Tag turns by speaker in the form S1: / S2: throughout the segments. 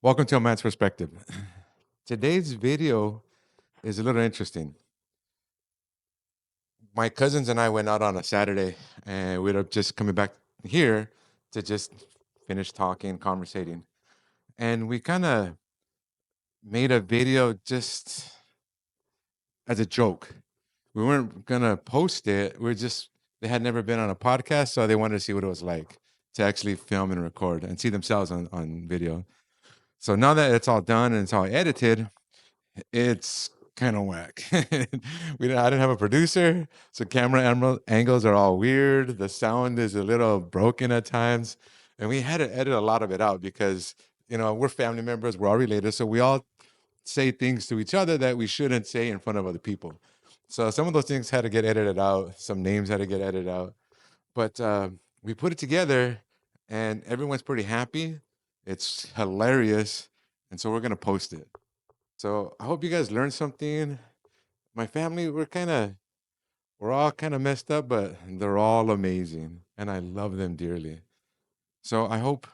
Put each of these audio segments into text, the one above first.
S1: Welcome to A Man's Perspective. Today's video is a little interesting. My cousins and I went out on a Saturday, and we were just coming back here to just finish talking, conversating. And we kind of made a video just as a joke. We weren't going to post it. They had never been on a podcast, so they wanted to see what it was like to actually film and record and see themselves on video. So now that it's all done and it's all edited, it's kind of whack. I didn't have a producer, so camera angles are all weird. The sound is a little broken at times, and we had to edit a lot of it out because we're family members, we're all related, so we all say things to each other that we shouldn't say in front of other people. So some of those things had to get edited out. Some names had to get edited out, but we put it together, and everyone's pretty happy. It's hilarious, and so we're gonna post it. So I hope you guys learned something. My family, we're all kind of messed up, but they're all amazing, and I love them dearly. So I hope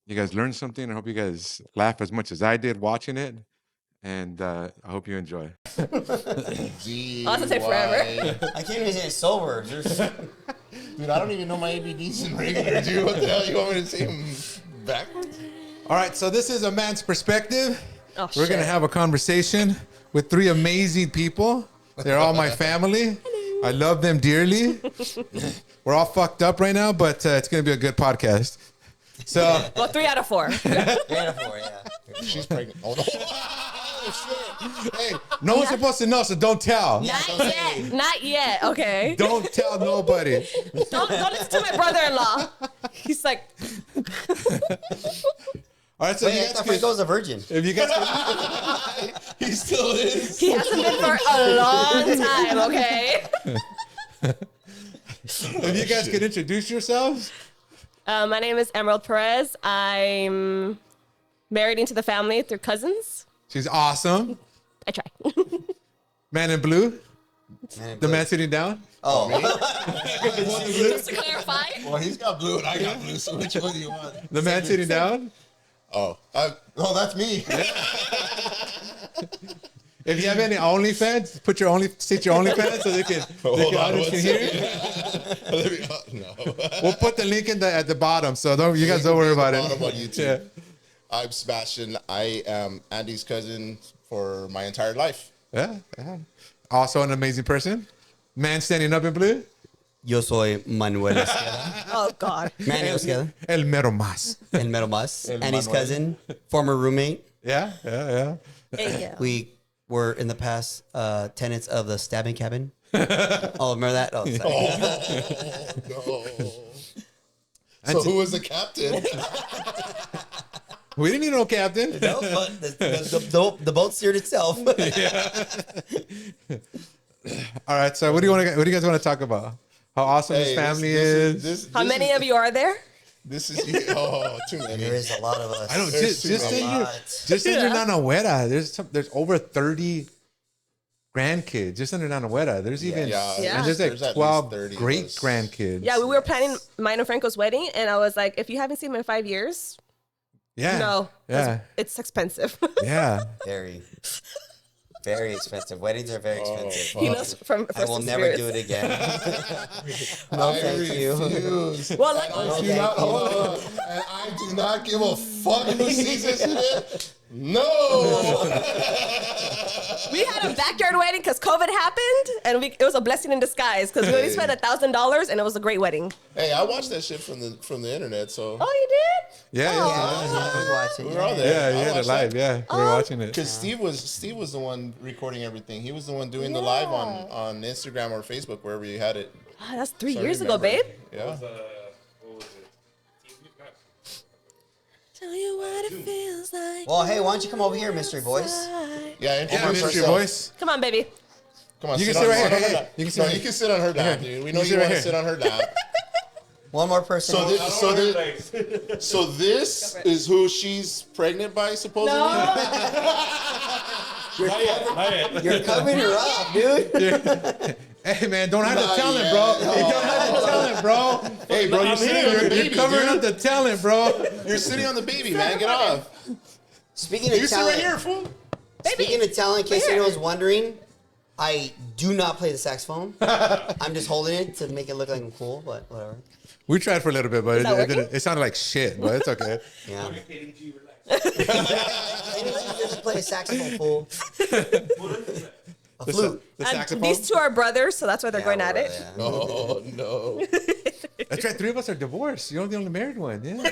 S1: you guys learned something. I hope you guys laugh as much as I did watching it, and I hope you enjoy.
S2: I'll have to take forever.
S3: I can't even say it sober.
S2: Dude, I don't even know my ABDs in regular, dude. What the hell? You want me to say them backwards?
S1: All right, so this is A Man's Perspective.
S2: Oh,
S1: We're going to have a conversation with three amazing people. They're all my family. Hello. I love them dearly. We're all fucked up right now, but it's going to be a good podcast. So,
S4: well, 3 out of 4.
S3: 3 out of 4, yeah.
S2: She's pregnant. Oh, no. Oh, shit.
S1: Hey, no one's supposed to know, so don't tell.
S4: Not yet. Not yet. Okay.
S1: Don't tell nobody.
S4: Don't listen to my brother-in-law. He's like.
S1: All right, so
S3: wait, I thought Franco's a virgin.
S1: If you guys
S2: He still is.
S4: He hasn't been for a long time, okay?
S1: If you guys could introduce yourselves.
S4: My name is Emerald Perez. I'm married into the family through cousins.
S1: She's awesome.
S4: I try.
S1: Man in blue.
S3: Man,
S1: The man sitting down.
S3: Oh,
S4: Just to clarify.
S2: Well, he's got blue and I got blue, so which one do you want?
S1: The man sitting down.
S2: Oh, that's me.
S1: If you have any OnlyFans, state your OnlyFans so they can audience can hear it.
S2: No.
S1: We'll put the link at the bottom, so you guys don't worry about it.
S2: Bottom on YouTube.
S1: Yeah.
S2: I'm Sebastian. I am Andy's cousin for my entire life.
S1: Yeah. Also an amazing person. Man standing up in blue.
S3: yo soy Manuel Esqueda.
S4: Oh, God.
S3: Manuel Esqueda.
S1: El mero más.
S3: El Mero Mas.
S2: El
S3: And his
S2: Manuel.
S3: cousin, former roommate.
S1: Yeah.
S4: Thank you.
S3: We were in the past tenants of the stabbing cabin. Oh, remember that? Oh, sorry.
S2: No. So who was the captain?
S1: We didn't need no captain.
S3: No, but the boat steered itself.
S1: All right. So what do you guys want to talk about? How awesome this family is.
S4: How many of you are there?
S2: This is too many.
S3: There is a lot of us.
S1: I don't
S2: There's
S1: just
S2: too
S1: in
S2: many.
S1: just in your Nanahuera. There's over 30 grandkids just under Nanahuera. There's even
S4: Yeah.
S1: and there's
S2: There's
S1: like
S2: at
S1: 12
S2: least 30 of
S1: great
S2: us.
S1: grandkids.
S4: Yeah, we were planning mine and Franco's wedding, and I was like, if you haven't seen him in 5 years,
S1: Yeah.
S4: no.
S1: Yeah.
S4: It's expensive.
S1: Yeah.
S3: Very, very expensive. Weddings are very expensive.
S4: He knows from
S3: I will
S4: first
S3: never do
S4: experience.
S3: it again. No, thank you.
S2: Refuse.
S4: Well, like,
S2: I do not, hold on. And I do not give a fuck who sees this shit. No.
S4: we had a backyard wedding because COVID happened, and it was a blessing in disguise because we only spent $1,000, and it was a great wedding.
S2: Hey, I watched that shit from the internet, so
S4: Oh, you did?
S1: Yeah.
S2: we were all there.
S1: Yeah.
S2: I
S1: Yeah. The
S2: watched
S1: live.
S2: that.
S1: Yeah. We're watching it.
S2: Because Steve was the one recording everything. He was the one doing the live on Instagram or Facebook, wherever you had it.
S4: Oh, that's 3
S2: So I
S4: years ago,
S2: remember.
S4: babe.
S2: Yeah.
S5: What was it?
S4: Tell you what it feels like.
S3: Well, hey, why don't you come over here, mystery voice?
S2: Yeah, introduce
S1: Mr.
S2: yourself.
S1: Voice.
S4: Come on, baby.
S2: Come on,
S1: You can
S2: sit
S1: sit
S2: on
S1: right
S2: her
S1: here.
S2: lap.
S1: You can sit
S2: No,
S1: right
S2: you can sit on her lap, dude. We know
S1: You
S2: you
S1: sit
S2: want
S1: right
S2: to sit on her lap.
S3: One more person.
S2: So this is who she's pregnant by, supposedly?
S3: You're covering her up, dude.
S1: Hey man, don't have
S2: Not
S1: the talent,
S2: yet.
S1: bro. You don't have the talent, bro.
S2: Hey, bro, you're sitting on the baby,
S1: You're covering
S2: dude.
S1: up the talent, bro.
S2: You're sitting on the baby, man. Get off.
S3: Speaking of
S2: You sit right
S3: talent,
S2: here, fool.
S3: speaking of talent, in case anyone's wondering, I do not play the saxophone. I'm just holding it to make it look like I'm cool, but whatever.
S1: We tried for a little bit, but
S4: that working?
S1: it sounded like shit, but it's okay.
S3: Yeah. Anyone who doesn't play a saxophone, fool. A flute.
S1: The
S4: And
S1: saxophone?
S4: these two are brothers, so that's why they're
S3: Yeah,
S4: going at
S3: we're-
S4: it.
S3: yeah.
S2: Oh no.
S1: That's right. 3 of us are divorced. You're the only married one. Yeah.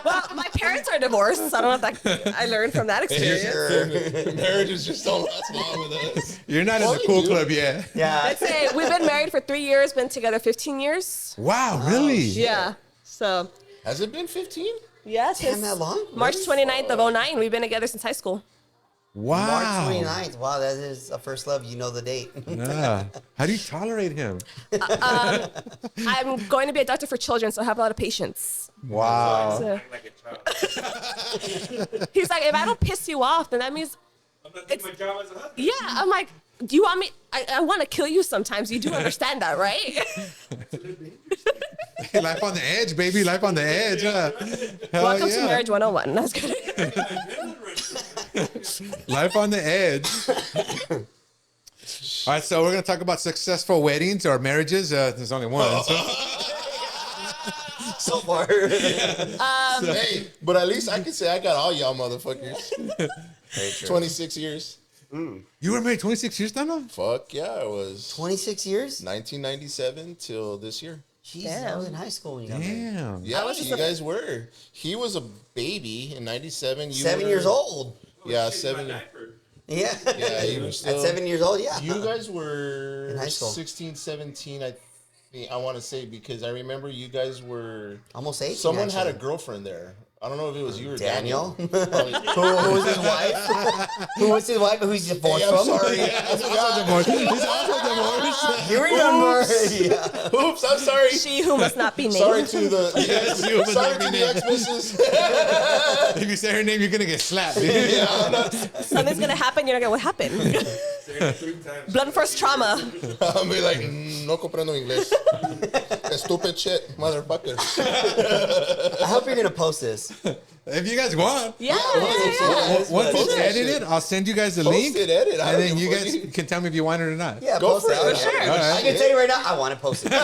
S4: Well, my parents are divorced, so I don't know if that I learned from that experience.
S2: Marriages just don't last long with us.
S1: You're not in
S2: Well,
S1: the
S2: you
S1: cool
S2: do.
S1: club yet.
S3: Yeah.
S4: I'd say we've been married for 3 years, been together 15 years.
S1: Wow, really?
S4: Yeah. So,
S2: Has it been 15?
S4: yeah,
S3: Damn,
S4: since
S3: that long?
S4: March
S3: Really?
S4: 29th of 09, we've been together since high school.
S1: Wow.
S3: March 29th. Wow, that is a first love. You know the date.
S1: Yeah. How do you tolerate him?
S4: I'm going to be a doctor for children, so I have a lot of patience.
S1: Wow.
S4: So,
S5: Like a child.
S4: he's like, if I don't piss you off, then that means,
S5: I'm not doing my job as a husband.
S4: yeah. I'm like, do you want me? I want to kill you sometimes. You do understand that, right?
S1: Life on the edge, baby. Life on the edge. Huh? Hell
S4: Welcome to
S1: yeah.
S4: Marriage 101. That's good.
S1: Life on the edge. All right, so we're going to talk about successful weddings or marriages. There's only one. So.
S3: So far.
S2: Hey, but at least I can say I got all y'all motherfuckers.
S3: Very true.
S2: 26 years.
S1: You were married 26 years, Dano?
S2: Fuck yeah, it was
S3: 26 years?
S2: 1997 till this year.
S3: Jesus, I was in high school when you got married.
S1: Damn.
S2: Yeah,
S4: was just
S2: you
S4: a-
S2: guys were. He was a baby in 97. You
S3: 7
S2: were-
S3: years old.
S2: Yeah,
S5: Shit, my
S2: 7.
S5: diaper.
S3: Yeah.
S2: Yeah, you were still.
S3: At 7 years old, yeah.
S2: You guys were
S3: In high school.
S2: 16, 17, I want to say, because I remember you guys were.
S3: Almost 18.
S2: Someone had a
S3: actually.
S2: girlfriend there. I don't know if it was you or
S3: Daniel?
S2: Probably.
S3: Who was his wife? Who was his wife? Who's divorced
S2: Hey, I'm
S3: from?
S2: sorry. I forgot.
S1: He's also divorced.
S3: You remember? Yeah.
S2: Oops, I'm sorry.
S4: She who must not be named.
S2: Sorry to the
S1: Yes, you would
S2: sorry
S1: not
S2: to
S1: be
S2: the
S1: named.
S2: ex-missus.
S1: If you say her name, you're going to get slapped, dude.
S4: Something's gonna happen. You're not gonna. What happened?
S5: Say it 3 times.
S4: Blood first trauma.
S2: I'll be like, no comprendo inglés. Stupid shit, motherfucker.
S3: I hope you're going to post this.
S1: If you guys want.
S4: Yeah.
S1: Once
S2: Post
S1: it's
S2: that
S1: edited,
S2: shit.
S1: I'll send you guys the
S2: Post
S1: link.
S2: it, edit. I
S1: And
S2: don't
S1: then
S2: give
S1: you
S2: a
S1: guys
S2: fuck.
S1: can tell me if you want it or not.
S3: Yeah,
S2: Go
S3: post
S2: for
S3: it.
S2: it.
S4: Sure.
S1: All right.
S3: I can tell you right now, I want to post it. Right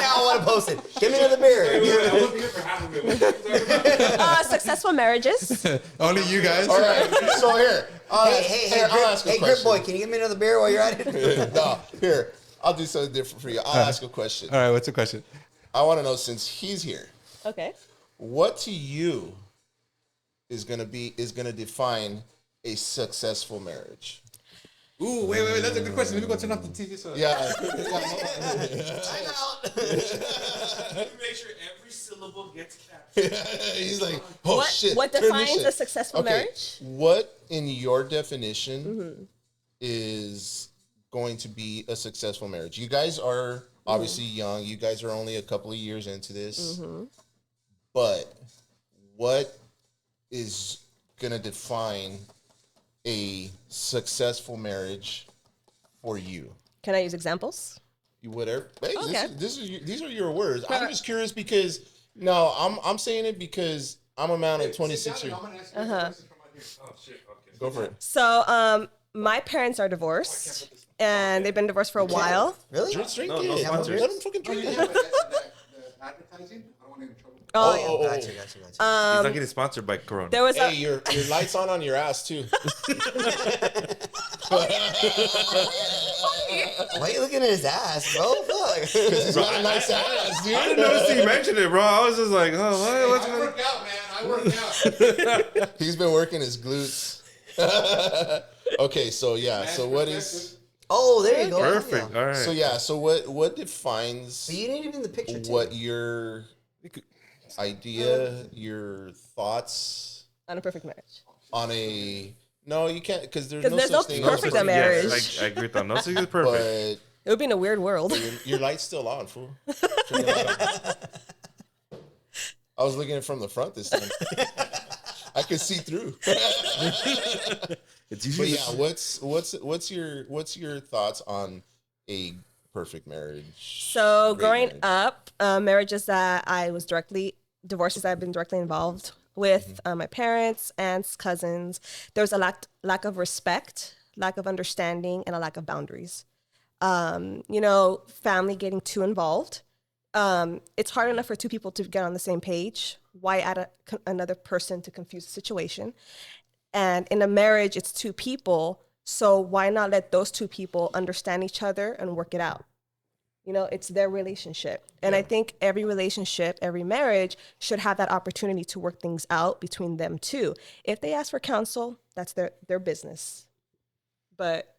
S3: now, I want to post it. Give me another
S5: I
S3: beer.
S5: wasn't here for half of it. What are you talking about?
S4: Successful marriages.
S1: Only you guys.
S2: All right, so here.
S3: Hey,
S2: I'll ask a
S3: Grip
S2: question.
S3: Boy, can you give me another beer while you're at it?
S2: No, here. I'll do something different for you. I'll ask a question.
S1: All right, what's the question?
S2: I want to know, since he's here,
S4: Okay.
S2: what to you is gonna define a successful marriage?
S1: Ooh, wait. That's a good question. Let me go turn off the TV. So.
S2: Yeah.
S3: I'm out.
S5: Make sure every syllable gets captured.
S2: He's like, oh shit.
S4: What
S2: turn this
S4: defines
S2: shit.
S4: a successful
S2: Okay,
S4: marriage?
S2: what in your definition is going to be a successful marriage? You guys are obviously young. You guys are only a couple of years into this. But what is going to define a successful marriage for you?
S4: Can I use examples?
S2: You whatever. Hey,
S4: Okay.
S2: these are your words. I'm just curious because no, I'm saying it because I'm a man of 26 years.
S5: Oh, shit. Okay.
S2: Go for it.
S4: So, my parents are divorced, and they've been divorced for a while.
S3: Really?
S2: Drink
S5: No,
S2: it.
S5: no sponsors.
S2: Let him fucking drink it.
S1: Advertising? I don't want to get in trouble.
S4: Oh, yeah.
S3: Gotcha.
S5: He's not getting sponsored by Corona.
S4: There was
S2: Hey,
S4: a.
S2: your lights on your ass too.
S3: Why are you looking at his ass, bro? Fuck.
S2: He's got a nice ass, dude.
S5: I didn't notice you mentioned it, bro. I was just like, oh, what's going on?
S1: out, man. I work out.
S2: He's been working his glutes. Okay, so yeah, so what is
S3: Oh, there you go.
S5: Perfect.
S3: Yeah.
S5: All right.
S2: so yeah, so what defines
S3: But you didn't even the picture, too.
S2: what your idea, your thoughts
S4: On a perfect marriage.
S2: on a no, you can't because there's
S4: 'Cause
S2: no
S4: there's
S2: such
S4: no
S2: thing
S4: perfect
S2: as
S4: in marriage.
S5: Yes, I agree with that. No, so it's perfect.
S2: but
S4: It would be in a weird world.
S2: your light's still on, fool. Turn the light on. I was looking at it from the front this time. I could see through.
S5: It's
S2: But
S5: usually
S2: yeah, what's your thoughts on a perfect marriage?
S4: So
S2: Great
S4: growing
S2: marriage.
S4: up, marriages that I was directly divorces that I've been directly involved with my parents, aunts, cousins. There was a lack of respect, lack of understanding, and a lack of boundaries. Family getting too involved. It's hard enough for two people to get on the same page. Why add another person to confuse the situation? And in a marriage, it's two people. So why not let those two people understand each other and work it out? It's their relationship. And I think every relationship, every marriage should have that opportunity to work things out between them too. If they ask for counsel, that's their business. But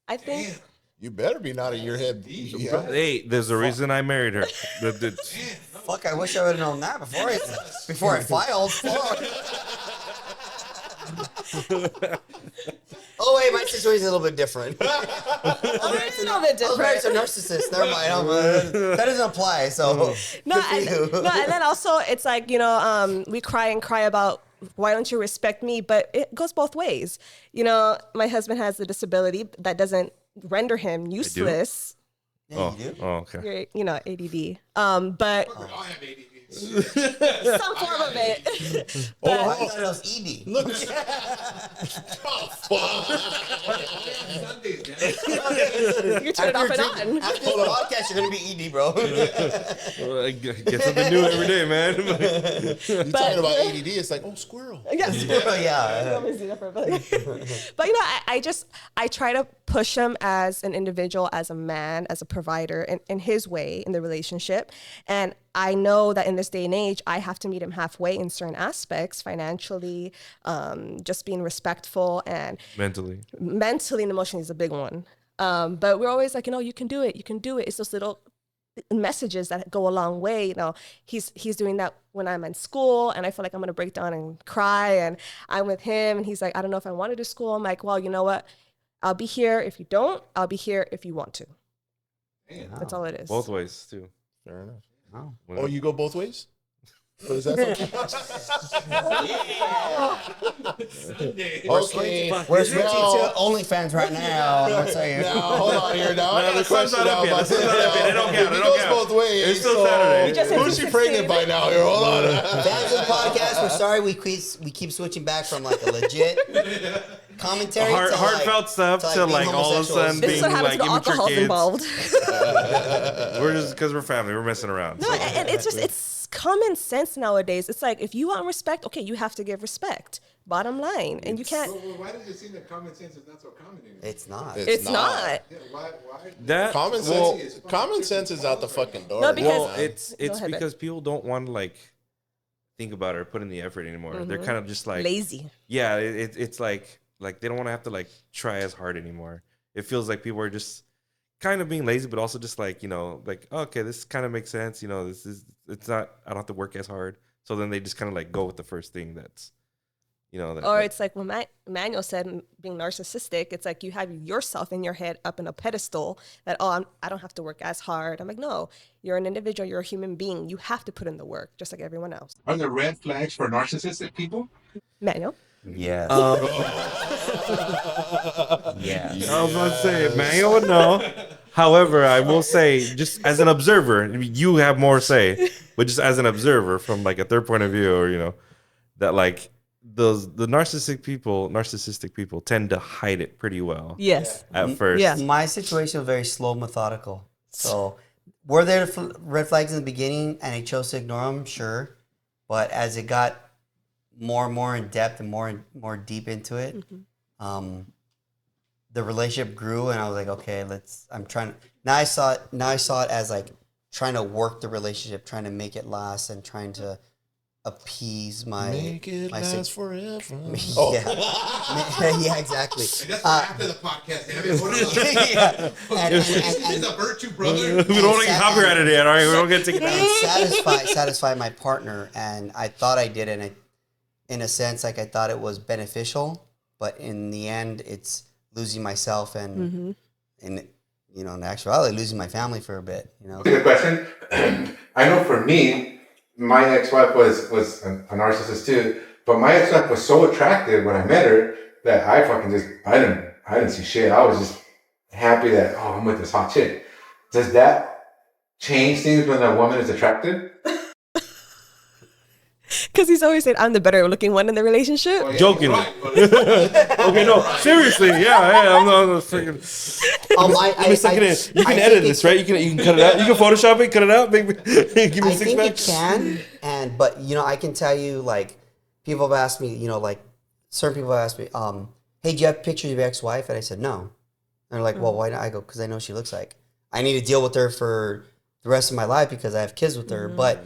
S4: I think...
S2: Damn. You better be nodding your head. Yeah.
S5: Hey, there's a reason I married her.
S3: Fuck, I wish I would have known that before I filed. Fuck. Oh wait, my situation's a little bit different.
S4: It's a little bit
S3: I was married
S4: different.
S3: to a narcissist. Never mind. That doesn't apply. So
S4: And then also it's like, we cry about why don't you respect me? But it goes both ways. My husband has a disability that doesn't render him useless.
S5: Oh, okay.
S4: You're, ADD. But
S1: We all have ADD.
S4: some form of it.
S3: I thought it was ED.
S2: Look.
S1: Sundays, man.
S4: You turn it off and on.
S3: After this podcast, you're gonna be ED, bro.
S5: Well, I get something new every day, man.
S2: You're talking about ADD. It's like, oh, squirrel.
S4: Yes.
S3: Yeah.
S4: But I try to push him as an individual, as a man, as a provider in his way in the relationship. And I know that in this day and age, I have to meet him halfway in certain aspects, financially, just being respectful, and
S5: Mentally
S4: and emotionally is a big one. But we're always like, you can do it. You can do it. It's those little messages that go a long way. He's doing that when I'm in school, and I feel like I'm going to break down and cry, and I'm with him, and he's like, I don't know if I want to do school. I'm like, well, you know what? I'll be here if you don't. I'll be here if you want to. That's all it is.
S5: both ways too.
S2: Fair enough.
S3: Wow.
S2: Oh, you go both ways? What is that? Okay.
S3: We're switching to OnlyFans right now. I'm gonna tell you.
S2: Now, hold on here. Now, I got a
S5: the sun's
S2: question
S5: not up
S2: now.
S5: yet. The sun's not up yet. It don't count. It
S2: It
S5: don't
S2: goes
S5: count.
S2: both ways.
S5: It's still Saturday.
S4: just
S2: Who's she pregnant by now? Here, hold on.
S3: Fans of the podcast, we're sorry we keep switching back from like a legit commentary to
S5: heartfelt stuff to
S3: being
S5: like all of a sudden
S3: homosexuals.
S4: This
S5: being
S4: is what happens
S5: like
S4: when
S5: immature
S4: alcohol's
S5: kids.
S4: involved.
S5: We're just because we're family. We're messing around.
S4: No,
S5: So.
S4: and it's common sense nowadays. It's like, if you want respect, okay, you have to give respect. Bottom line. And you can't...
S1: Well, why does it seem that common sense is not so common anymore?
S3: It's not.
S4: It's not.
S1: Yeah, why?
S5: That
S2: Common sense is out the fucking door.
S4: No, because-
S5: well,
S2: man.
S5: it's
S4: Go ahead,
S5: because people don't want to like think about it or put in the effort anymore. They're kind of just like
S4: lazy.
S5: Yeah, it's like they don't want to have to like try as hard anymore. It feels like people are just kind of being lazy, but also just like, like, oh, okay, this kind of makes sense. It's not, I don't have to work as hard. So then they just kind of like go with the first thing that's,
S4: It's like when Manuel said, being narcissistic, it's like you have yourself in your head up in a pedestal that, I don't have to work as hard. I'm like, no, you're an individual, you're a human being. You have to put in the work just like everyone else.
S1: Are there red flags for narcissistic people?
S4: Manuel?
S3: Yes. Yes.
S5: I was going to say, Manuel would know. However, I will say, just as an observer, you have more say, but just as an observer from like a third point of view, or that like the narcissistic people tend to hide it pretty well.
S4: Yes.
S5: At first.
S4: Yeah.
S3: My situation was very slow, methodical. So, were there red flags in the beginning and I chose to ignore them? Sure. But as it got more and more in depth and more deep into it, the relationship grew, and I was like, okay, now I saw it as like trying to work the relationship, trying to make it last, and trying to appease
S2: Make it
S3: my
S2: last forever.
S3: Yeah. Yeah, exactly.
S1: That's after the podcast. Damn it. What is it?
S3: Yeah.
S1: Is a virtue, brother?
S5: We don't get copyrighted yet, all right? We don't get taken down.
S3: and satisfy my partner, and I thought I did, and in a sense, like I thought it was beneficial, but in the end, it's losing myself and in actuality, losing my family for a bit.
S1: Good question. I know for me, my ex-wife was a narcissist too, but my ex-wife was so attractive when I met her that I didn't see shit. I was just happy that, I'm with this hot chick. Does that change things when a woman is attractive?
S4: Because he's always saying, I'm the better looking one in the relationship.
S1: Well, yeah,
S5: Jokingly.
S1: he's right, but-
S5: Okay, no, seriously, yeah, I'm not freaking. Let me suck it in. You can edit this, right? You can cut it out. You can Photoshop it, cut it out. Give me
S3: I
S5: six
S3: think
S5: pack.
S3: it can, but I can tell you, like, people have asked me, like, certain people have asked me, hey, do you have pictures of your ex-wife? And I said no. And they're like, well, why not? I go, because I know what she looks like. I need to deal with her for the rest of my life because I have kids with her. But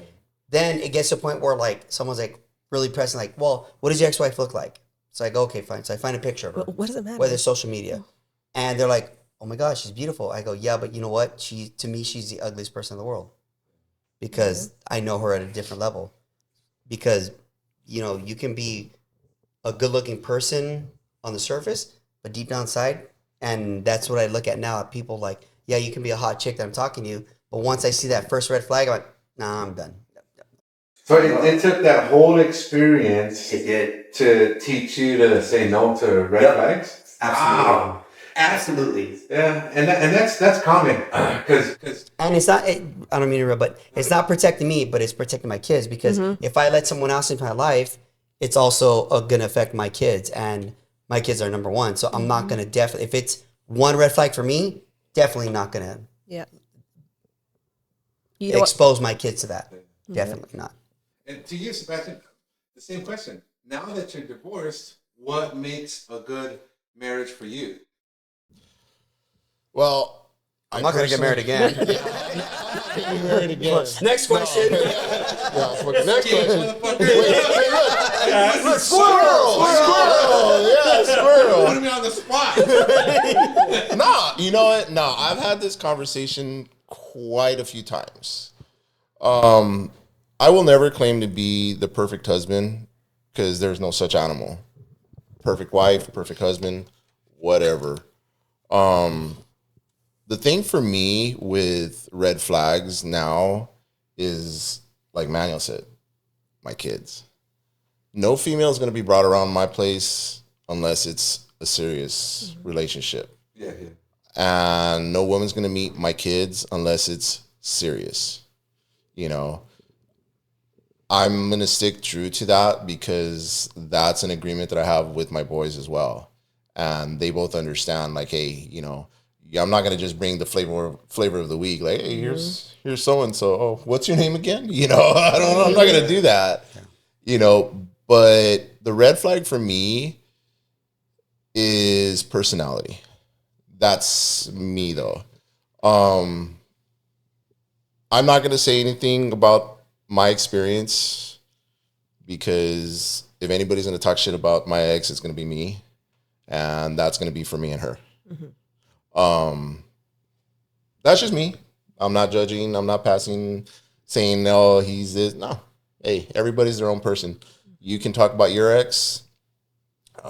S3: then it gets to a point where, like, someone's like really pressing, like, well, what does your ex-wife look like? So I go, okay, fine. So I find a picture of her.
S4: What does it matter?
S3: Whether it's social media. And they're like, oh my gosh, she's beautiful. I go, yeah, but you know what? To me, she's the ugliest person in the world. Because I know her at a different level. Because, you can be a good-looking person on the surface, but deep down inside, and that's what I look at now. People like, yeah, you can be a hot chick that I'm talking to you, but once I see that first red flag, I'm like, nah, I'm done.
S1: So it took that whole experience
S3: It did.
S1: to teach you to say no to red
S3: Yep.
S1: flags?
S3: Absolutely.
S1: Wow.
S3: Absolutely.
S1: Yeah, and that's common because
S3: And it's not, I don't mean to interrupt, but it's not protecting me, but it's protecting my kids. Because if I let someone else into my life, it's also going to affect my kids. And my kids are number one. So I'm not going to definitely, if it's one red flag for me, definitely not going to
S4: Yeah. You know what?
S3: expose my kids to that. Definitely not.
S1: and to you, Sebastian, the same question. Now that you're divorced, what makes a good marriage for you?
S2: Well,
S3: I'm not going to get married again.
S2: Get married again.
S3: Next question.
S2: Yeah, for the next question.
S1: Motherfucker.
S2: Look, squirrel! Yeah, squirrel.
S1: Putting me on the spot.
S2: Nah, you know what? Nah, I've had this conversation quite a few times. I will never claim to be the perfect husband because there's no such animal. Perfect wife, perfect husband, whatever. The thing for me with red flags now is, like Manuel said, my kids. No female is going to be brought around my place unless it's a serious relationship.
S1: Yeah.
S2: And no woman's going to meet my kids unless it's serious. I'm going to stick true to that because that's an agreement that I have with my boys as well. And they both understand, like, hey, I'm not going to just bring the flavor of the week. Like, hey, here's so-and-so. Oh, what's your name again? I'm not going to do that. But the red flag for me is personality. That's me, though. I'm not going to say anything about my experience because if anybody's going to talk shit about my ex, it's going to be me. And that's going to be for me and her. That's just me. I'm not judging. I'm not saying, no, he's this. No. Hey, everybody's their own person. You can talk about your ex.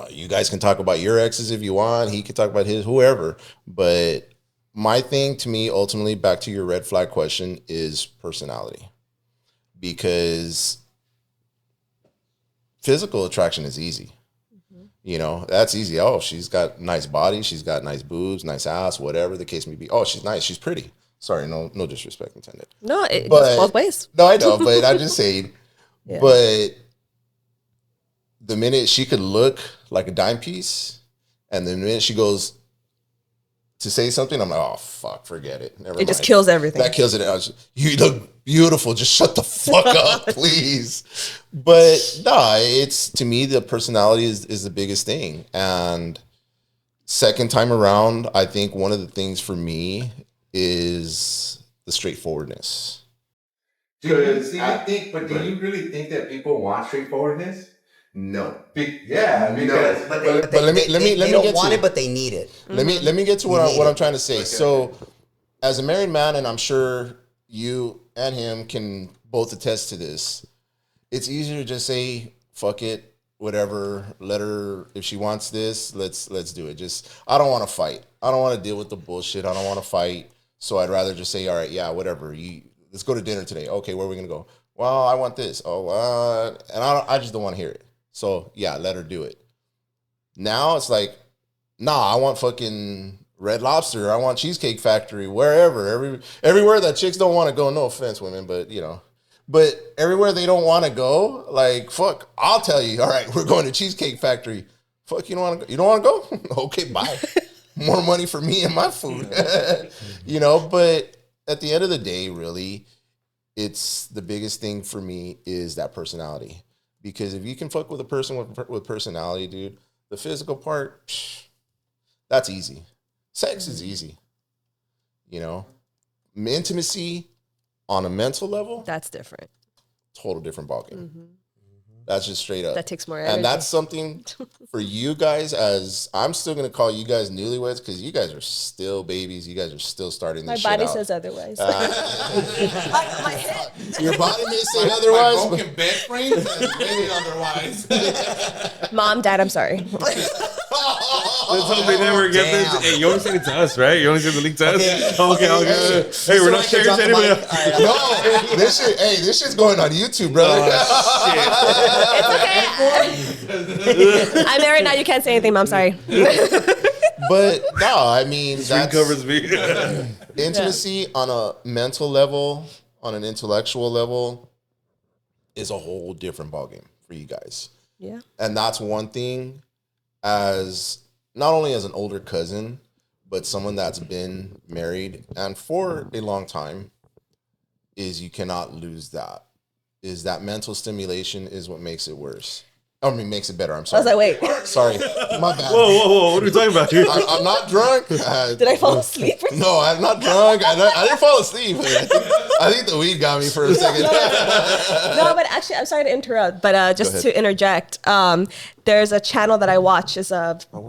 S2: You guys can talk about your exes if you want. He can talk about his, whoever. But my thing, to me, ultimately, back to your red flag question, is personality. Because physical attraction is easy. That's easy. Oh, she's got nice body. She's got nice boobs, nice ass, whatever the case may be. Oh, she's nice. She's pretty. Sorry, no disrespect intended.
S4: No, it goes both ways.
S2: No, I know, but I'm just saying.
S4: Yeah.
S2: But the minute she could look like a dime piece, and the minute she goes to say something, I'm like, oh, fuck, forget it. Never mind.
S4: It just kills everything.
S2: That kills it. You look beautiful. Just shut the fuck up, please. But no, it's, to me, the personality is the biggest thing. And second time around, I think one of the things for me is the straightforwardness.
S1: Do you really think that people want straightforwardness?
S2: No.
S1: Yeah, because
S3: But
S2: let me
S3: they
S2: get
S3: don't
S2: to
S3: want
S2: it.
S3: it, but they need it.
S2: Let me get to what I'm trying to say.
S1: Okay.
S2: So, as a married man, and I'm sure you and him can both attest to this, it's easier to just say fuck it, whatever. Let her, if she wants this, let's do it. Just, I don't want to fight. I don't want to deal with the bullshit. I don't want to fight. So I'd rather just say, all right, yeah, whatever. Let's go to dinner today. Okay, where are we gonna go? Well, I want this. Oh, and I just don't want to hear it. So yeah, let her do it. Now it's like, nah, I want fucking Red Lobster. I want Cheesecake Factory, wherever, everywhere that chicks don't want to go. No offense, women, but But everywhere they don't want to go, like, fuck, I'll tell you. All right, we're going to Cheesecake Factory. Fuck, you don't want to go? You don't want to go? Okay, bye. More money for me and my food. You know, but at the end of the day, really, it's the biggest thing for me is that personality. Because if you can fuck with a person with personality, dude, the physical part, that's easy. Sex is easy. You know, intimacy on a mental level,
S4: That's different.
S2: total different ballgame. That's just straight up.
S4: That takes more energy.
S2: And that's something for you guys, as I'm still going to call you guys newlyweds, because you guys are still babies. You guys are still starting
S4: My
S2: this
S4: body
S2: shit out.
S4: says otherwise. My head.
S2: Your body may say otherwise.
S1: My broken bed frame says maybe otherwise.
S4: Mom, Dad, I'm sorry.
S5: Let's hope they never get this.
S3: Damn.
S5: Hey, you only send it to us, right? You only send the link to us?
S3: Okay.
S5: Okay. Hey, we're not sharing to anybody else.
S2: No, this shit's going on YouTube, brother.
S4: It's okay. I'm married now. You can't say anything, Mom. Sorry.
S2: But no, I mean,
S5: Screen covers me.
S2: intimacy on a mental level, on an intellectual level, is a whole different ballgame for you guys.
S4: Yeah.
S2: And that's one thing, as not only as an older cousin, but someone that's been married and for a long time, is you cannot lose that. Is that mental stimulation is what makes it worse. I mean, makes it better. I'm
S4: I
S2: sorry.
S4: was like, wait,
S2: Sorry. My bad.
S5: Whoa. What are we talking about here?
S2: I'm not drunk.
S4: did I fall asleep?
S2: No, I'm not drunk. I didn't fall asleep. I think the weed got me for a second.
S4: No, but actually, I'm sorry to interrupt, but just to interject, there's a channel that I watch. It's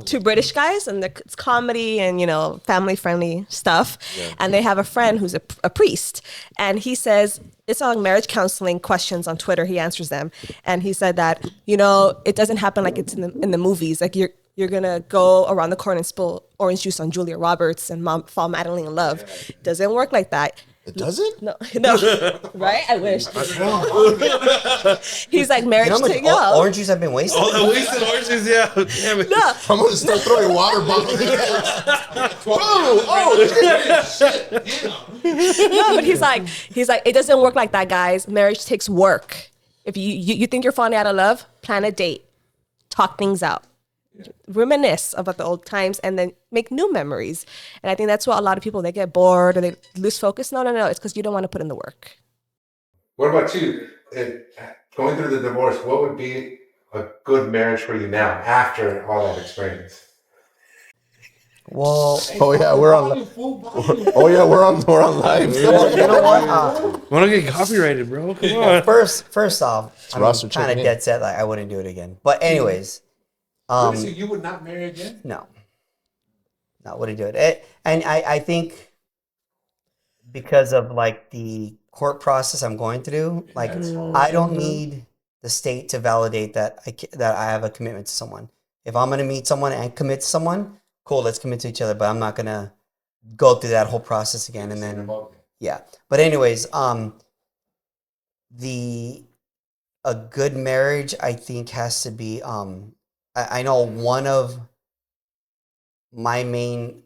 S4: two British guys, and it's comedy and, you know, family-friendly stuff. Yeah. And they have a friend who's a priest, and he says, it's on marriage counseling questions on Twitter. He answers them. And he said that, you know, it doesn't happen like it's in the movies. Like you're going to go around the corner and spill orange juice on Julia Roberts and fall madly in love. It doesn't work like that.
S2: It doesn't?
S4: No, right? I wish. He's like, marriage
S3: You know how
S4: to
S3: much orange juice I've been wasting?
S5: All the wasted oranges, yeah. Damn it.
S4: No,
S2: I'm going to start throwing water bottles.
S4: no, but he's like, it doesn't work like that, guys. Marriage takes work. If you think you're falling out of love, plan a date, talk things out, reminisce about the old times, and then make new memories. And I think that's what a lot of people, they get bored or they lose focus. No, it's because you don't want to put in the work.
S1: What about you? Going through the divorce, what would be a good marriage for you now after all that experience?
S3: Well,
S2: Oh yeah, we're on. Oh yeah, we're on live.
S3: you know what?
S5: Want to get copyrighted, bro? Come on.
S3: First off, I'm
S2: roster
S3: kind
S2: checking
S3: of
S2: in.
S3: dead set. Like I wouldn't do it again. But anyways,
S1: So you would not marry again?
S3: no, wouldn't do it. And I think because of like the court process I'm going through, like I don't need the state to validate that I have a commitment to someone. If I'm gonna meet someone and commit to someone, cool, let's commit to each other. But I'm not gonna go through that whole process again. And then yeah. But anyways, a good marriage I think has to be I know one of my main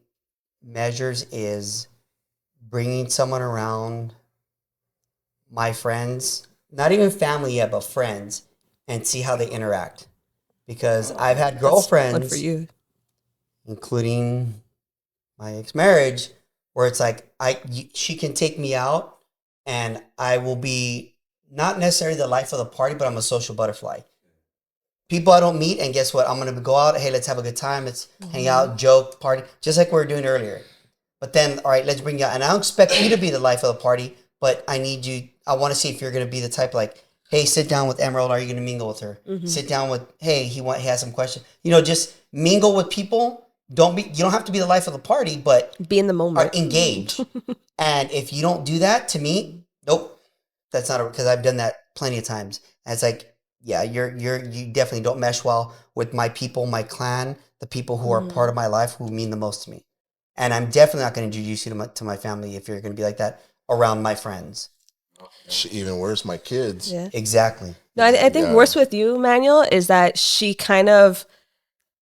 S3: measures is bringing someone around my friends, not even family yet, but friends, and see how they interact. Because I've had girlfriends,
S4: Good for you.
S3: including my ex-marriage, where it's like she can take me out and I will be not necessarily the life of the party, but I'm a social butterfly. People I don't meet, and guess what? I'm going to go out. Hey, let's have a good time. Let's hang out, joke, party, just like we were doing earlier. But then, all right, let's bring you out. And I don't expect you to be the life of the party, but I need you. I want to see if you're going to be the type like, hey, sit down with Emerald. Are you going to mingle with her? Sit down with, hey, he has some questions. You know, just mingle with people. You don't have to be the life of the party, but
S4: Be in the moment.
S3: are engaged. And if you don't do that, to me, nope, that's not because I've done that plenty of times. And it's like, yeah, you definitely don't mesh well with my people, my clan, the people who are part of my life, who mean the most to me. And I'm definitely not going to introduce you to my family if you're going to be like that around my friends.
S2: Even worse, my kids.
S4: Yeah.
S3: Exactly.
S4: No, I think worse with you, Manuel, is that she kind of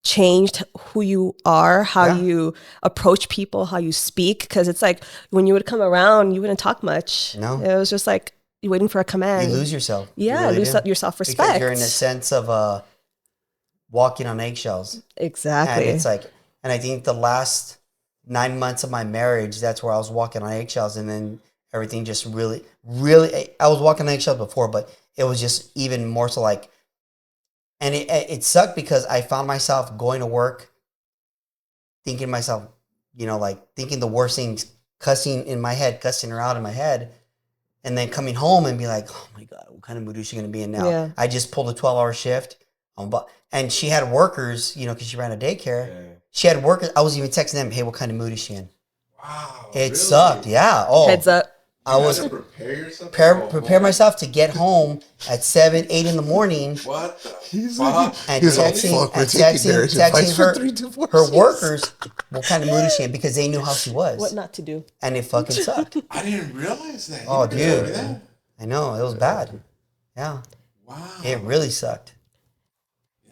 S4: changed who you are, how you approach people, how you speak. Because it's like when you would come around, you wouldn't talk much.
S3: No.
S4: It was just like, you're waiting for a
S3: You
S4: command.
S3: lose yourself.
S4: Yeah,
S3: you really
S4: lose
S3: do.
S4: your self-respect.
S3: Because you're in a sense of walking on eggshells.
S4: Exactly.
S3: And it's like, and I think the last 9 months of my marriage, that's where I was walking on eggshells. And then everything just really, I was walking on eggshells before, but it was just even more so like, and it sucked because I found myself going to work, thinking to myself, like thinking the worst things, cussing her out in my head. And then coming home and be like, oh my God, what kind of mood is she going to be in now?
S4: Yeah.
S3: I just pulled a 12-hour shift. And she had workers, because she ran a daycare. Yeah. She had workers. I was even texting them, hey, what kind of mood is she in?
S1: Wow.
S3: It sucked. Yeah. Oh,
S4: heads up.
S3: I was prepare myself to get home at 7, 8 in the morning.
S1: What the
S2: He's
S1: fuck?
S3: And texting her workers, what kind of mood is she in? Because they knew how she was.
S4: What not to do.
S3: And it fucking sucked.
S1: I didn't realize that.
S3: Oh,
S1: You didn't tell me
S3: dude.
S1: that?
S3: I know. It was bad. Yeah.
S1: Wow.
S3: It really sucked.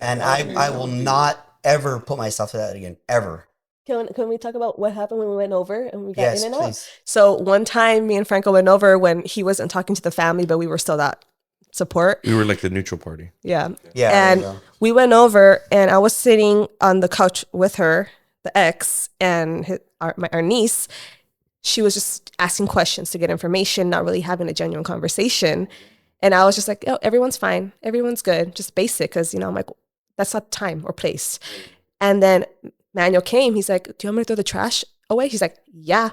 S3: And I will not ever put myself through that again. Ever.
S4: Can we talk about what happened when we went over and we got
S3: Yes,
S4: in and out?
S3: please.
S4: So one time me and Franco went over when he wasn't talking to the family, but we were still that support.
S5: We were like the neutral party.
S4: Yeah.
S3: Yeah.
S4: And we went over and I was sitting on the couch with her, the ex, and our niece. She was just asking questions to get information, not really having a genuine conversation. And I was just like, oh, everyone's fine. Everyone's good. Just basic. Because, I'm like, that's not time or place. And then Manuel came. He's like, do you want me to throw the trash away? He's like, yeah.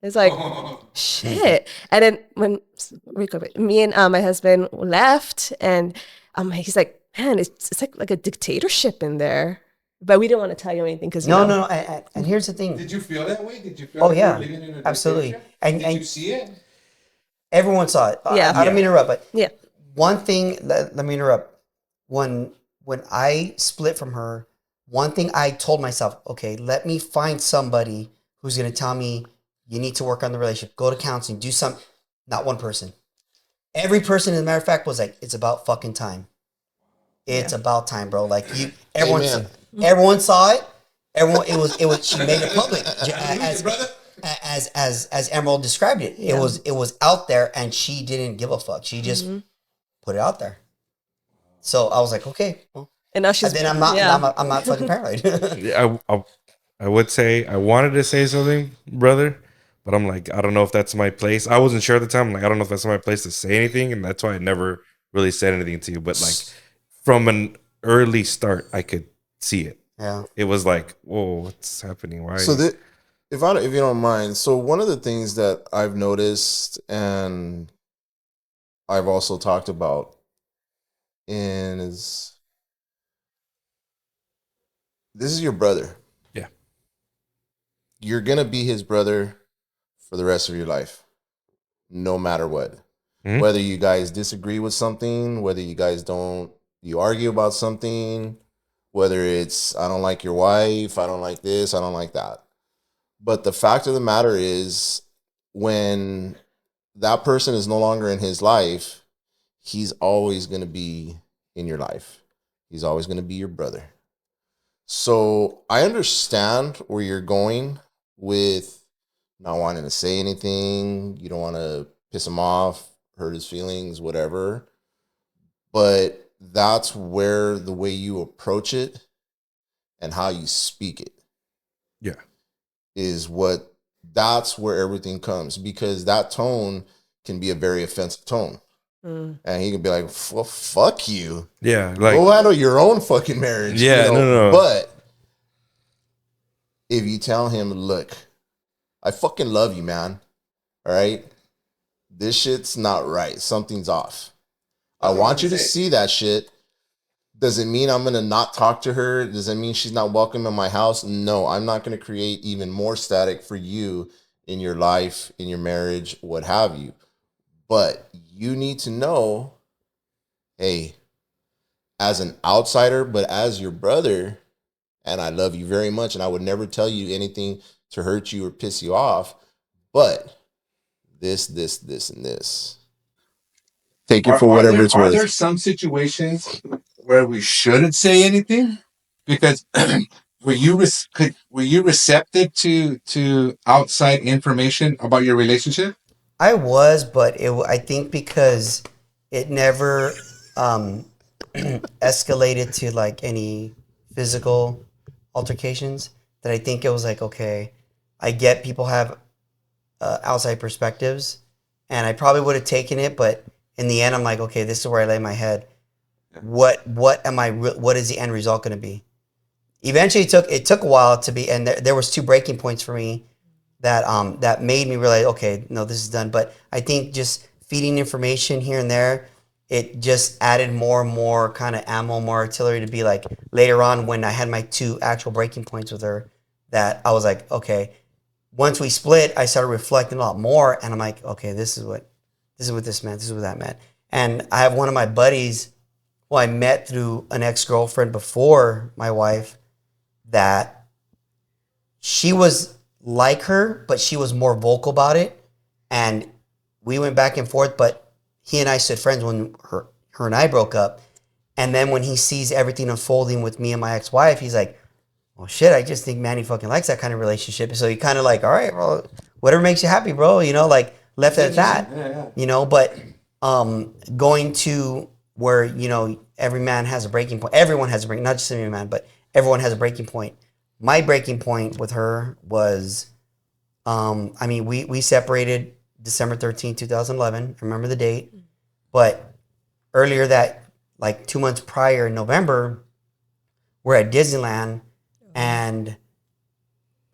S4: It's like, shit. And then when me and my husband left, and he's like, man, it's like a dictatorship in there. But we didn't want to tell you anything because
S3: no. And here's the thing.
S1: Did you feel that way? Did you feel?
S3: Oh
S1: like
S3: yeah,
S1: you were living in a
S3: absolutely.
S1: dictatorship?
S3: And
S1: Did you see it?
S3: Everyone saw it.
S4: Yeah.
S3: I don't mean to interrupt, but
S4: yeah.
S3: One thing. Let me interrupt. When I split from her, one thing I told myself, okay, let me find somebody who's going to tell me you need to work on the relationship, go to counseling, do something. Not one person. Every person, as a matter of fact, was like, it's about fucking time. It's about time, bro. Like everyone saw it. Everyone, it was. She made it public, as Emerald described it. Yeah. It was out there, and she didn't give a fuck. She just put it out there. So I was like, okay. Well,
S4: and now she's.
S3: And then I'm not fucking paranoid.
S5: I would say I wanted to say something, brother, but I'm like, I don't know if that's my place. I wasn't sure at the time. I'm like, I don't know if that's my place to say anything, and that's why I never really said anything to you. But like, from an early start, I could see it.
S3: Yeah,
S5: it was like, whoa, what's happening? Why?
S2: So if you don't mind, so one of the things that I've noticed and I've also talked about is this is your brother.
S5: Yeah,
S2: you're gonna be his brother for the rest of your life, no matter what. Mm-hmm. Whether you guys disagree with something, whether you guys you argue about something. Whether it's, I don't like your wife, I don't like this, I don't like that. But the fact of the matter is, when that person is no longer in his life, he's always going to be in your life. He's always going to be your brother. So I understand where you're going with not wanting to say anything. You don't want to piss him off, hurt his feelings, whatever. But that's where the way you approach it and how you speak it that's where everything comes, because that tone can be a very offensive tone. And he can be like, well, fuck you.
S5: Yeah. Like,
S2: go handle your own fucking marriage.
S5: Yeah, no.
S2: But if you tell him, look, I fucking love you, man. All right. This shit's not right. Something's off. I want you to see that shit. Does it mean I'm going to not talk to her? Does it mean she's not welcome in my house? No, I'm not going to create even more static for you in your life, in your marriage, what have you. But you need to know, hey, as an outsider, but as your brother, and I love you very much, and I would never tell you anything to hurt you or piss you off, but this, and this. Take it for whatever it's worth.
S1: Are there some situations where we shouldn't say anything? Because were you receptive to outside information about your relationship?
S3: I was, but I think because it never escalated to like any physical altercations, that I think it was like, okay, I get people have outside perspectives, and I probably would have taken it, but in the end, I'm like, okay, this is where I lay my head. What is the end result going to be? Eventually, it took a while to be, and there was 2 breaking points for me that made me realize, okay, no, this is done. But I think just feeding information here and there, it just added more and more kind of ammo, more artillery to be like later on when I had my 2 actual breaking points with her, that I was like, okay. Once we split, I started reflecting a lot more, and I'm like, okay, this is what this meant. This is what that meant. And I have one of my buddies who I met through an ex-girlfriend before my wife, that she was like her, but she was more vocal about it. And we went back and forth, but he and I stood friends when her and I broke up. And then when he sees everything unfolding with me and my ex-wife, he's like, well, shit, I just think Manny fucking likes that kind of relationship. So he kind of like, all right, well, whatever makes you happy, bro, like left it at that, but going to where, every man has a breaking point. Everyone has a breaking, not just every man, but everyone has a breaking point. My breaking point with her was, we separated December 13, 2011. I remember the date. But earlier that, like 2 months prior in November, we're at Disneyland, and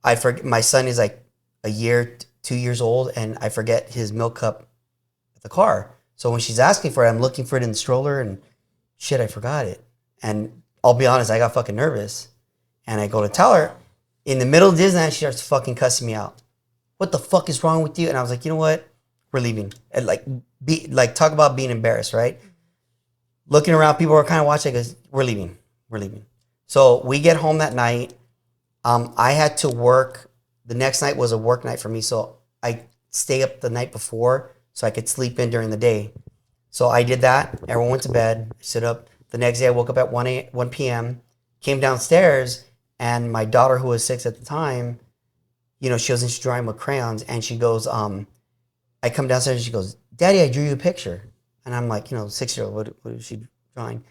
S3: I forget, my son is like a year, 2 years old, and I forget his milk cup at the car. So when she's asking for it, I'm looking for it in the stroller, and shit, I forgot it. And I'll be honest, I got fucking nervous. And I go to tell her, in the middle of Disneyland, she starts fucking cussing me out. What the fuck is wrong with you? And I was like, you know what? We're leaving. And talk about being embarrassed, right? Looking around, people are kind of watching. I goes, we're leaving. So we get home that night. I had to work. The next night was a work night for me. So I stay up the night before so I could sleep in during the day. So I did that. Everyone went to bed. I stood up. The next day I woke up at 1 p.m., came downstairs, and my daughter, who was 6 at the time, she was drawing with crayons, and she goes, I come downstairs and she goes, Daddy, I drew you a picture. And I'm like, 6-year-old, what is she drawing?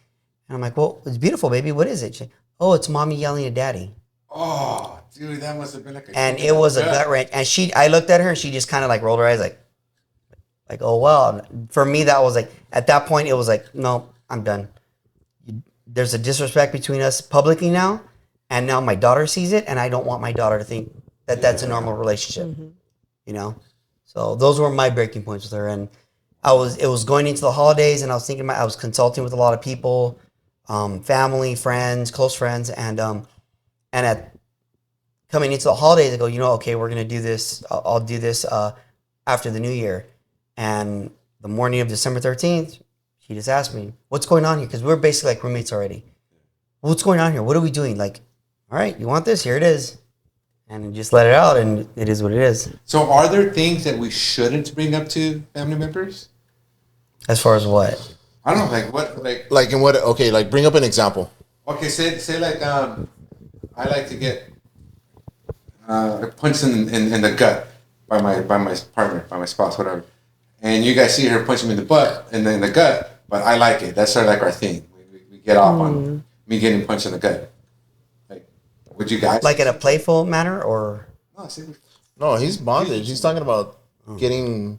S3: And I'm like, well, it's beautiful, baby. What is it? She's like, oh, it's mommy yelling at Daddy.
S1: Oh, dude, that must have been like a...
S3: And it was a gut wrench. And I looked at her, and she just kind of like rolled her eyes like, oh, well. For me, that was like, at that point, it was like, no, I'm done. There's a disrespect between us publicly now, and now my daughter sees it, and I don't want my daughter to think that that's a normal relationship, So those were my breaking points with her, and it was going into the holidays, and I was thinking I was consulting with a lot of people, family, friends, close friends, and at coming into the holidays, I go, okay, we're gonna do this. I'll do this after the New Year, and the morning of December 13th. He just asked me, what's going on here? Because we're basically like roommates already. What's going on here? What are we doing? Like, all right, you want this? Here it is. And just let it out, and it is what it is.
S1: So are there things that we shouldn't bring up to family members?
S3: As far as what?
S1: I don't know, like what?
S2: Like in what? Okay, like bring up an example.
S1: Okay, say like, I like to get punched in the gut by my partner, by my spouse, whatever. And you guys see her punch me in the butt and then in the gut, but I like it. That's sort of like our thing. We get off on me getting punched in the gut. Like, would you guys
S3: like in a playful manner or?
S2: No, he's bondage. He's talking about getting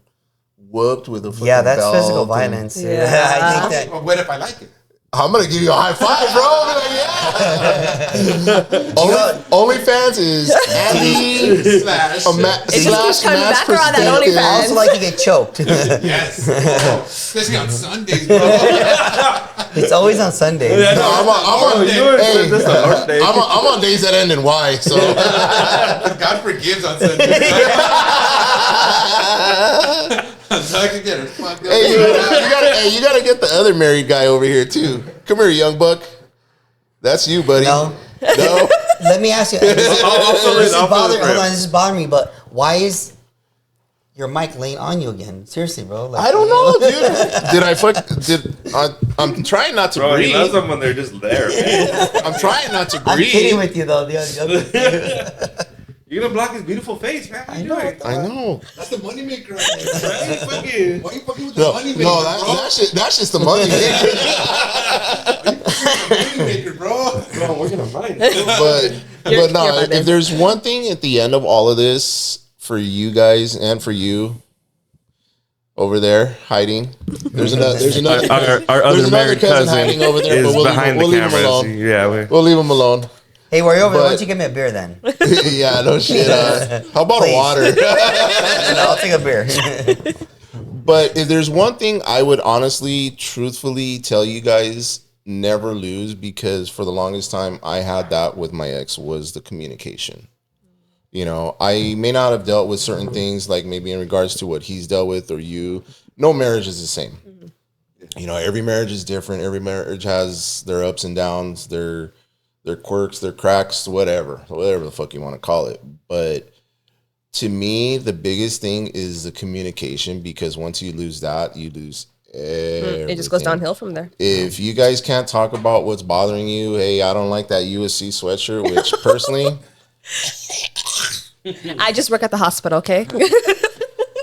S2: whooped with a fucking
S3: that's
S2: belt
S3: physical violence. I think that.
S1: Well, what if I like it?
S2: I'm gonna give you a high five, bro. OnlyFans is Andy
S1: slash
S4: keeps coming back around that OnlyFans.
S3: I also like to get choked.
S1: Yes. Especially on Sundays, bro.
S3: It's always on Sundays.
S2: No, I'm on days that end in Y, so
S1: God forgives on Sundays.
S2: You gotta get the other married guy over here too. Come here, young buck. That's you, buddy.
S3: No.
S2: No.
S3: Let me ask you. This is bothering me, but why is your mic laying on you again? Seriously, bro. Like,
S2: I don't know, dude. I'm trying not to breathe.
S5: He loves them when they're just there, man.
S2: I'm trying not to breathe.
S3: I'm kidding with you, though.
S5: You're gonna block his beautiful face, man. What are you doing?
S2: I know.
S6: That's the moneymaker right there.
S5: Right? Fucking-
S6: Why you fucking with the
S2: No,
S6: moneymaker,
S2: no,
S6: bro?
S2: that's just the money maker.
S6: Moneymaker, bro.
S5: Bro, we're gonna find
S2: but
S4: You're
S2: no,
S4: my
S2: if
S4: man.
S2: there's one thing at the end of all of this for you guys and for you over there hiding, there's another
S5: our other
S2: there's another
S5: married cousin
S2: hiding over there,
S5: is
S2: but
S5: behind
S2: we'll
S5: the
S2: leave him
S5: cameras.
S2: alone.
S5: Yeah,
S2: We'll leave him alone.
S3: Hey, while you're over there, why
S2: But-
S3: don't you give me a bear then?
S2: Yeah, no shit. How about
S3: Please.
S2: a water?
S3: And I'll take a beer.
S2: But if there's one thing I would honestly, truthfully tell you guys, never lose, because for the longest time I had that with my ex, was the communication. You know, I may not have dealt with certain things, like maybe in regards to what he's dealt with or you. No marriage is the same. You know, every marriage is different. Every marriage has their ups and downs, their quirks, their cracks, whatever the fuck you want to call it. But to me, the biggest thing is the communication, because once you lose that, you lose everything.
S4: It just goes downhill from there.
S2: If you guys can't talk about what's bothering you, hey, I don't like that USC sweatshirt, which personally,
S4: I just work at the hospital, okay?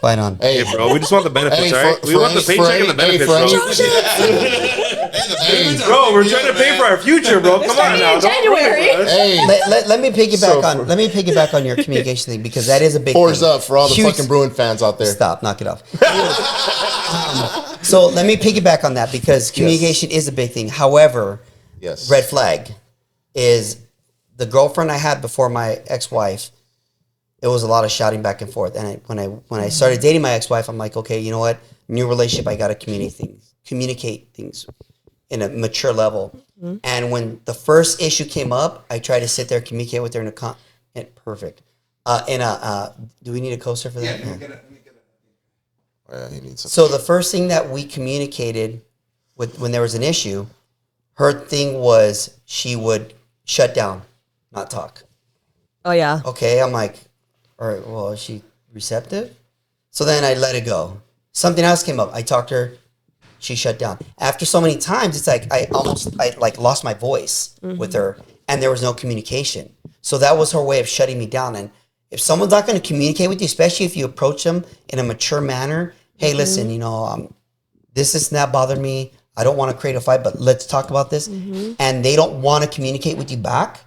S3: Fine on.
S2: hey,
S5: Hey, bro, we just want the benefits,
S2: Hey,
S5: right? We want the paycheck and the benefits, bro. Bro, we're trying to pay for our future, bro. Come on now. Don't
S4: January.
S5: ruin it for us.
S2: hey,
S3: Let me piggyback
S2: So
S3: on.
S2: for-
S3: Let me piggyback on your communication thing, because that is a big
S2: pours
S3: thing.
S2: up for all the
S3: Huge-
S2: fucking Bruin fans out there.
S3: Stop, knock it off. So let me piggyback on that, because communication is a big thing. However,
S2: Yes.
S3: red flag is the girlfriend I had before my ex-wife. It was a lot of shouting back and forth. And when I started dating my ex-wife, I'm like, okay, you know what? New relationship, I got to communicate things in a mature level. And when the first issue came up, I tried to sit there, communicate with her perfect. Do we need a coaster for that? Yeah.
S2: Yeah, he needs some.
S3: So the first thing that we communicated when there was an issue, her thing was she would shut down, not talk.
S4: Oh, yeah.
S3: Okay, I'm like, all right, well, is she receptive? So then I let it go. Something else came up. I talked to her. She shut down. After so many times, it's like I lost my voice with her, and there was no communication. So that was her way of shutting me down. And if someone's not going to communicate with you, especially if you approach them in a mature manner, hey, listen, you know, this is not bothering me. I don't want to create a fight, but let's talk about this. And they don't want to communicate with you back.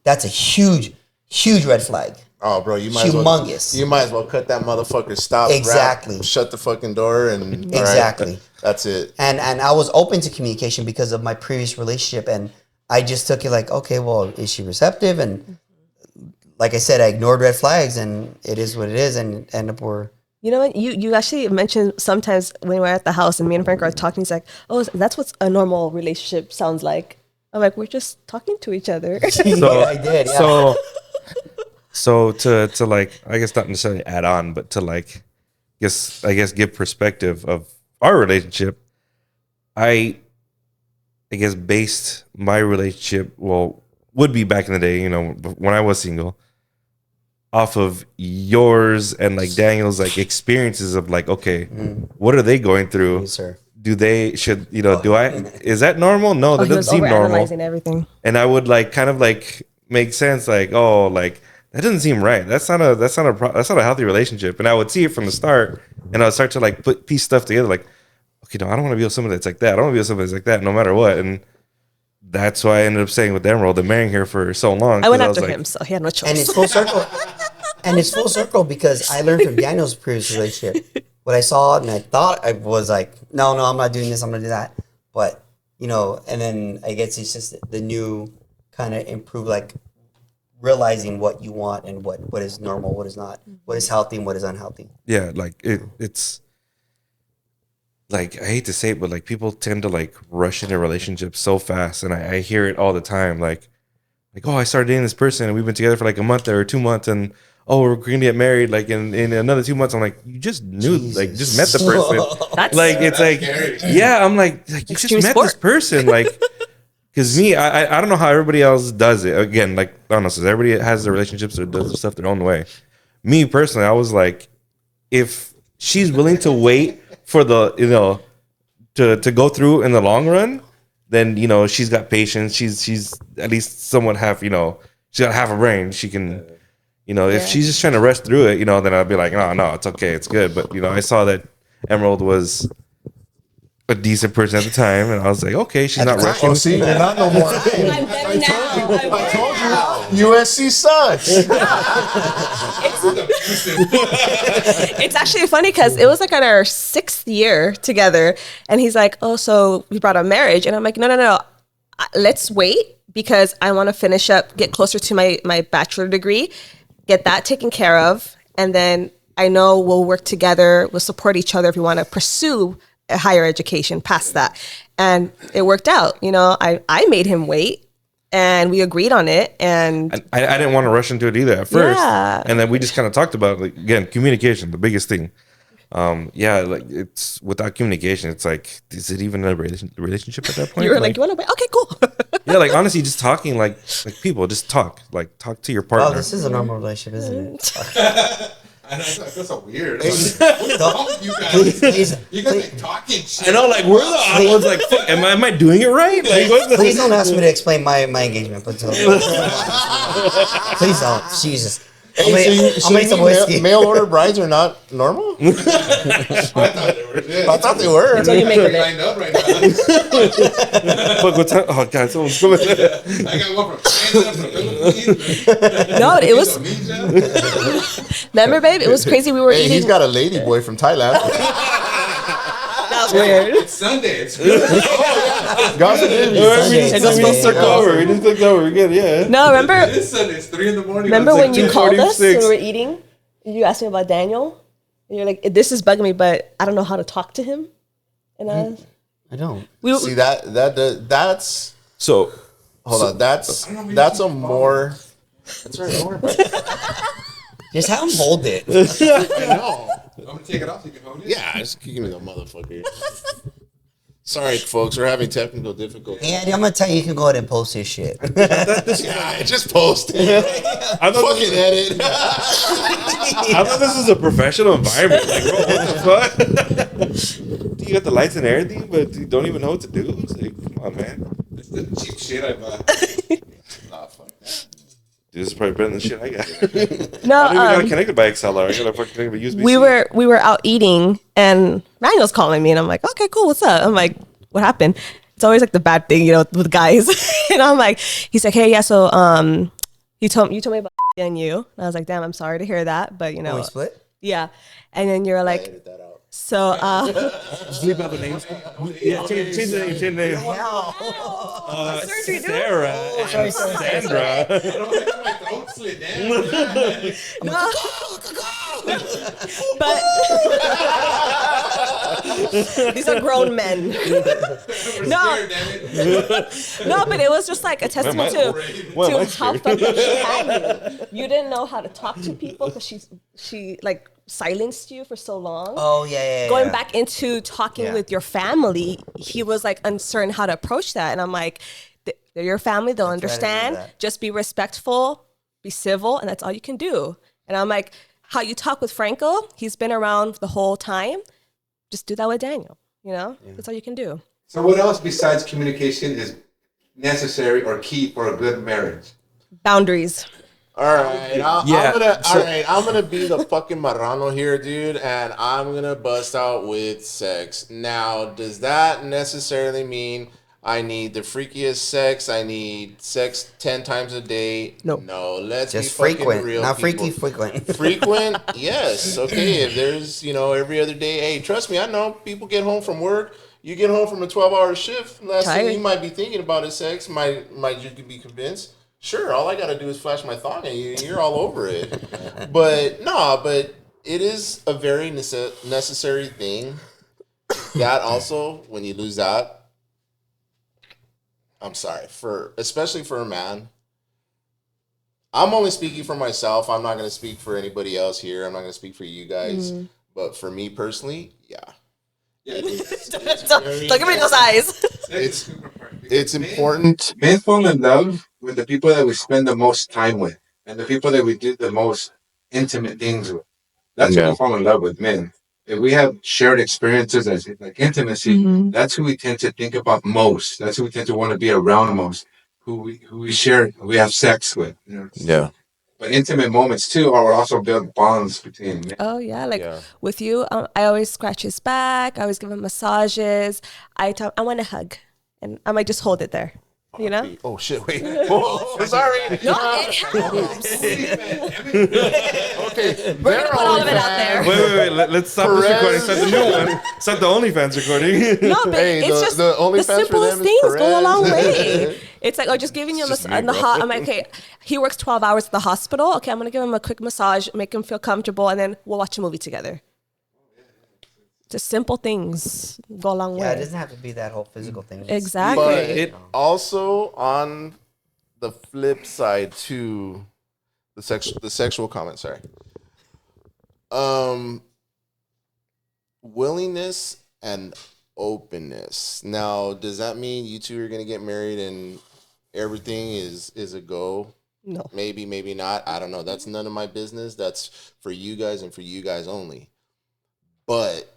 S3: That's a huge, huge red flag.
S2: Oh, bro, you might
S3: Humongous.
S2: you might as well cut that motherfucker. Stop.
S3: Exactly.
S2: Rap, shut the fucking door, and all right,
S3: Exactly.
S2: that's it.
S3: And I was open to communication because of my previous relationship, and I just took it like, okay, well, is she receptive? And like I said, I ignored red flags, and it is what it is, and end up we're.
S4: You know what? You actually mentioned sometimes when we're at the house and me and Frank are talking, he's like, oh, that's what a normal relationship sounds like. I'm like, we're just talking to each other.
S5: So
S3: I did. Yeah.
S5: So to like, I guess not necessarily add on, but to like, I guess give perspective of our relationship. I guess based my relationship, would be back in the day, you know, when I was single, off of yours and like Daniel's like experiences of like, okay, what are they going through?
S3: Yes, sir.
S5: Do they is that normal? No, that
S4: He was
S5: doesn't seem normal.
S4: overanalyzing everything.
S5: And I would like kind of like make sense, like, oh, like that doesn't seem right. That's not a healthy relationship. And I would see it from the start, and I would start to like piece stuff together, like, okay, no, I don't want to be with somebody that's like that. I don't want to be with somebody that's like that, no matter what. And that's why I ended up staying with Emerald and marrying her for so long.
S4: I went
S5: 'cause
S4: after
S5: was like,
S4: him, so he had no choice.
S3: And it's full circle. And it's full circle because I learned from Daniel's previous relationship. What I saw and I thought I was like, no, I'm not doing this. I'm going to do that. But, you know, and then I guess it's just the new kind of improve, like realizing what you want and what is normal, what is not, what is healthy and what is unhealthy.
S5: yeah, like it's like, I hate to say it, but like people tend to like rush into relationships so fast, and I hear it all the time. Like, oh, I started dating this person and we've been together for like a month or 2 months, and oh, we're gonna get married like in another 2 months. I'm like, you just knew, like, just met the person.
S4: That's
S5: Like, it's like, yeah, I'm like you just
S4: Extreme
S5: met this
S4: sport.
S5: person, like, because me, I don't know how everybody else does it. Again, like, I don't know, so everybody has their relationships or does the stuff their own way. Me personally, I was like, if she's willing to wait for the, you know, to go through in the long run, then, you know, she's got patience. She's at least somewhat half, you know, she's got half a brain. She can, You know, if
S4: Yeah.
S5: she's just trying to rush through it, you know, then I'd be like, no, it's okay, it's good. But you know, I saw that Emerald was a decent person at the time, and I was like, okay, she's not rushing.
S2: Oh, see, you're not no more.
S4: I'm better now.
S2: I told you, USC sucks.
S4: It's actually funny because it was like on our 6th year together, and he's like, "Oh, so we brought up marriage," and I'm like, "No, let's wait because I want to finish up, get closer to my bachelor degree, get that taken care of, and then I know we'll work together, we'll support each other if we want to pursue a higher education past that." And it worked out. You know, I made him wait, and we agreed on it, and
S5: I didn't want to rush into it either at first.
S4: Yeah.
S5: And then we just kind of talked about, like, again, communication, the biggest thing. Like, it's without communication, it's like, is it even a relationship at that point?
S4: you were like, "You want to wait? Okay, cool."
S5: yeah, like, honestly, just talking, like people, just talk to your partner.
S3: Oh, this is a normal relationship, isn't it?
S6: I feel so weird.
S3: Please,
S6: You guys,
S3: please,
S6: you guys like talking shit.
S5: I know, like, we're the odd ones, like, fuck, am I doing it right? Like, what's the
S3: please don't ask me to explain my engagement, but please don't. Jesus. I'll make some whiskey.
S2: Mail order brides are not normal?
S6: I thought they were. Yeah.
S2: I thought they were.
S4: Until you make it.
S6: Lined up right now.
S5: fuck, what time? Oh, God, someone's coming.
S6: I got one from China, from Philippines.
S4: No, it was.
S6: Indonesia.
S4: Remember, babe? It was crazy. We were
S2: Hey,
S4: eating.
S2: he's got a lady boy from Thailand.
S4: That was weird.
S6: It's Sunday. It's good.
S2: God forbid.
S4: It goes full circle.
S5: over. We just looked over. We're good, yeah.
S4: No, remember?
S6: It's Sunday. It's 3 in the morning.
S4: Remember
S6: It's
S4: when you called us when
S5: 2:46.
S4: we were eating? You asked me about Daniel. And you're like, "This is bugging me, but I don't know how to talk to him." And
S3: I don't.
S2: See, that's...
S5: So,
S2: Hold on. That's a more... That's right. Don't worry about it.
S3: Just have him hold it.
S2: I know.
S6: I'm going to take it off so you can hold it.
S2: Yeah, just give me the motherfucker. Sorry, folks. We're having technical difficulties.
S3: Yeah, I'm gonna tell you, you can go ahead and post this shit.
S2: Yeah, just post it.
S5: I thought,
S2: Fucking edit.
S5: I thought this was a professional environment. Like, bro, what the fuck? You got the lights and everything, but you don't even know what to do. It's like, come on, man.
S6: It's the cheap shit I bought. Nah, fuck that.
S5: Dude, this is probably better than the shit I got.
S4: no,
S5: I don't even got connected by XLR. I got to fucking connect by USB.
S4: we were out eating, and Manuel's calling me, and I'm like, "Okay, cool. What's up?" I'm like, "What happened?" It's always like the bad thing, you know, with guys. And I'm like, he's like, "Hey, yeah, so you told me about and you." And I was like, "Damn, I'm sorry to hear that, but you know,
S3: We split?
S4: yeah." And then you're like,
S2: Edit that out.
S4: so
S5: Leave out the names. Yeah, change the name. Sarah. and Sandra.
S6: I don't think my throat slid down.
S4: no. But these are grown men. No.
S6: Scared, damn it.
S4: No, but it was just like a testament to
S5: Why am I
S4: how
S5: scared?
S4: fucked up she had you. You didn't know how to talk to people because she like silenced you for so long.
S3: Oh yeah.
S4: Going back into talking
S3: Yeah.
S4: with your family, he was like uncertain how to approach that, and I'm like, they're your family, they'll
S3: right, I know
S4: understand.
S3: that.
S4: Just be respectful, be civil, and that's all you can do. And I'm like, how you talk with Franco, he's been around the whole time. Just do that with Daniel. You know, that's all you can do.
S6: So what else besides communication is necessary or key for a good marriage?
S4: Boundaries.
S2: All right,
S5: Yeah,
S2: I'm gonna be the fucking marrano here, dude, and I'm gonna bust out with sex. Now, does that necessarily mean I need the freakiest sex? I need sex 10 times a day?
S4: Nope.
S2: No, let's
S3: Just
S2: be fucking
S3: frequent,
S2: real.
S3: not
S2: people.
S3: freaky, frequent.
S2: Frequent, yes. Okay, if there's, every other day, hey, trust me, I know people get home from work. You get home from a 12-hour shift. Last thing
S4: Tired.
S2: you might be thinking about is sex. Might you be convinced? Sure, all I gotta do is flash my thong at you, and you're all over it. But it is a very necessary thing. That also, when you lose that, I'm sorry, especially for a man. I'm only speaking for myself. I'm not gonna speak for anybody else here. I'm not gonna speak for you guys. But for me personally, yeah.
S6: Yeah,
S4: Don't give me those eyes.
S2: It's important.
S1: Men fall in love with the people that we spend the most time with and the people that we do the most intimate things with. That's when we fall in love with men. If we have shared experiences as like intimacy, that's who we tend to think about most. That's who we tend to want to be around most. Who we share, we have sex with.
S7: Yeah.
S6: But intimate moments too are also build bonds between men.
S4: Oh yeah, like
S2: Yeah.
S4: with you, I always scratch his back. I always give him massages. I want a hug, and I might just hold it there. You know?
S2: Oh shit! Wait. Oh, sorry.
S4: No, it helps.
S2: Okay.
S4: We're gonna put all of it out there.
S5: Wait. Let's stop this recording. Start the new one. Start the OnlyFans recording.
S4: No, but
S2: Hey,
S4: it's
S2: the-
S4: just
S2: the
S4: the,
S2: OnlyFans for
S4: simplest
S2: them is
S4: things go a long
S2: Perez.
S4: way. It's like, just giving you a massage in the hot. I'm like, okay, he works 12 hours at the hospital. Okay, I'm gonna give him a quick massage, make him feel comfortable, and then we'll watch a movie together. Just simple things go a long
S3: Yeah, it
S4: way.
S3: doesn't have to be that whole physical thing. Just-
S4: Exactly.
S2: But
S5: It-
S2: also on the flip side to the sexual comment, sorry. Willingness and openness. Now, does that mean you two are gonna get married and everything is a go?
S4: No.
S2: Maybe, maybe not. I don't know. That's none of my business. That's for you guys and for you guys only. But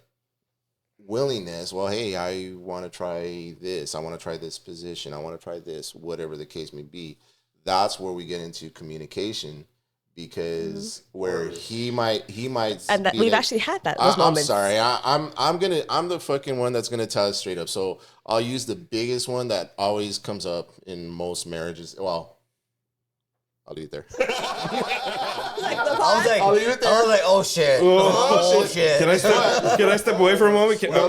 S2: willingness, well, hey, I want to try this. I want to try this position. I want to try this, whatever the case may be. That's where we get into communication, because where he might
S4: And that,
S2: be
S4: we've
S2: the-
S4: actually had that. Those
S2: I'm
S4: moments.
S2: sorry. I'm the fucking one that's gonna tell it straight up. So I'll use the biggest one that always comes up in most marriages. Well, I'll leave it there.
S3: I'll leave it there. I was like, oh shit. Oh shit.
S5: Can I step away for a moment?
S2: No.
S5: We're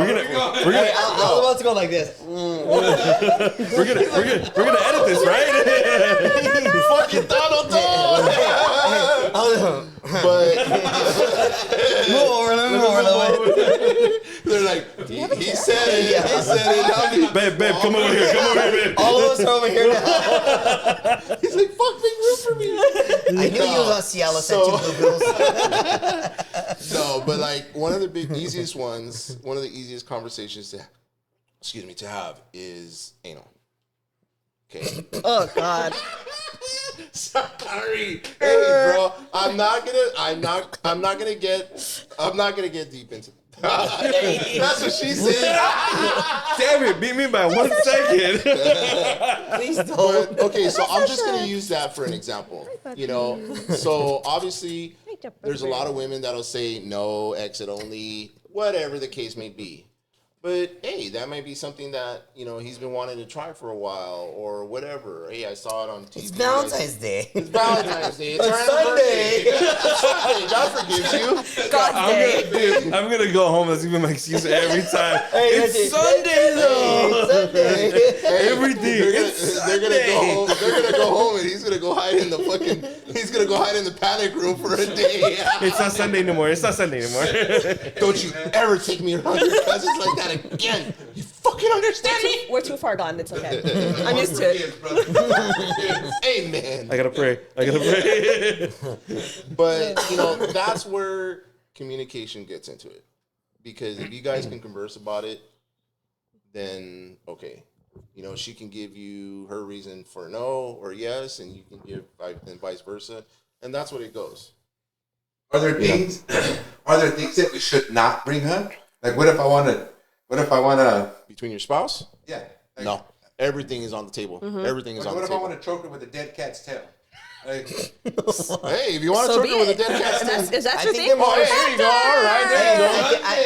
S5: gonna
S3: Hey, I was about to go like this.
S5: we're gonna edit this, right?
S2: Fucking Donald Trump. But
S3: Move over a little bit.
S2: they're like, he said it. He said it.
S5: Babe, come over here, babe.
S3: All of us are over here now.
S2: He's like, fuck, make room for me.
S3: I knew you was on Cialis
S2: So-
S3: at 2 Blue Bills.
S2: No, but like one of the easiest ones, one of the easiest conversations to have is anal. Okay.
S4: Oh God.
S2: Sorry. Hey, bro. I'm not gonna get deep into that's what she said.
S5: Damn it, beat me by 1 second.
S3: Please
S2: But,
S3: don't.
S2: okay, so I'm just gonna use that for an example. You know, so obviously there's a lot of women that'll say no, exit only, whatever the case may be. But hey, that might be something that, you know, he's been wanting to try for a while or whatever. Hey, I saw it on TV.
S3: It's Valentine's Day.
S2: It's Valentine's Day. It's
S3: On
S2: our
S3: Sunday.
S2: anniversary. It's Sunday. God forgives you.
S4: God's day.
S5: I'm gonna go home. That's even my excuse every time.
S3: Hey,
S5: It's Sunday though.
S3: Sunday.
S5: Everything.
S2: They're gonna go home. They're gonna go home, and he's gonna go hide in the panic room for a day.
S5: It's not Sunday anymore.
S2: Don't you ever take me around your cousins like that again. You fucking understand me?
S4: We're too far gone. It's okay. I'm used to it.
S2: Amen.
S5: I gotta pray.
S2: But you know, that's where communication gets into it. Because if you guys can converse about it, then okay. You know, she can give you her reason for no or yes, and you can give and vice versa. And that's what it goes.
S6: Are there things? Are there things that we should not bring up? Like, what if I want to?
S2: Between your spouse?
S6: Yeah. Like,
S2: No. Everything is on the table. Everything is
S6: Like,
S2: on
S6: what
S2: the
S6: if I
S2: table.
S6: want to choke her with a dead cat's tail? Like,
S2: Hey, if you want to
S4: So
S2: choke
S4: be
S2: her with a
S4: it.
S2: dead cat's tail.
S4: Is that
S3: I
S4: your
S3: think
S4: thing?
S3: they're more
S2: Oh, hey, there you go. All right, there you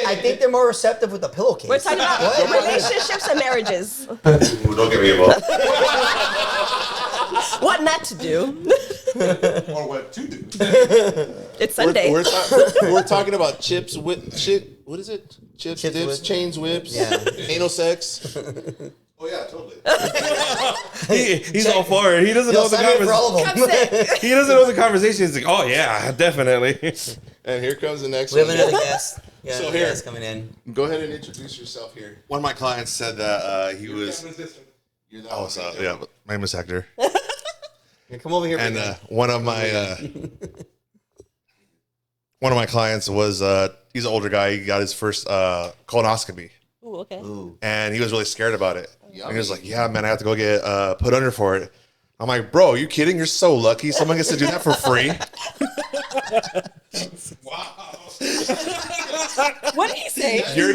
S2: go.
S3: I think they're more receptive with the pillowcase.
S4: We're talking about relationships and marriages.
S6: ooh, don't get me involved.
S4: What not to do.
S6: Or what to do?
S4: It's Sunday.
S2: We're talking about chips, what is it? Chips,
S3: Chips,
S2: dips,
S3: whips.
S2: chains, whips,
S3: Yeah.
S2: anal sex.
S6: Oh yeah, totally.
S5: He's all for it. He doesn't know
S3: Yo,
S5: the
S3: sign me up for all
S5: conversation.
S3: of them.
S5: He doesn't know the conversation. He's like, oh yeah, definitely.
S2: And here comes the next
S3: We have
S2: one.
S3: another guest. Yeah,
S2: So
S3: another
S2: here.
S3: guest coming in.
S2: Go ahead and introduce yourself here.
S7: One of my clients said that he was.
S2: You're that
S7: Oh,
S2: one
S7: so
S2: right there.
S7: yeah, my name is Hector,
S3: Here, come over here.
S7: and
S3: big guy.
S7: one of my clients was he's an older guy. He got his first colonoscopy,
S4: Ooh, okay.
S3: Ooh.
S7: and he was really scared about it.
S2: Yummy.
S7: And he was like, "Yeah, man, I have to go get put under for it." I'm like, "Bro, are you kidding? You're so lucky. Someone gets to do that for free."
S4: What did he say?
S7: You're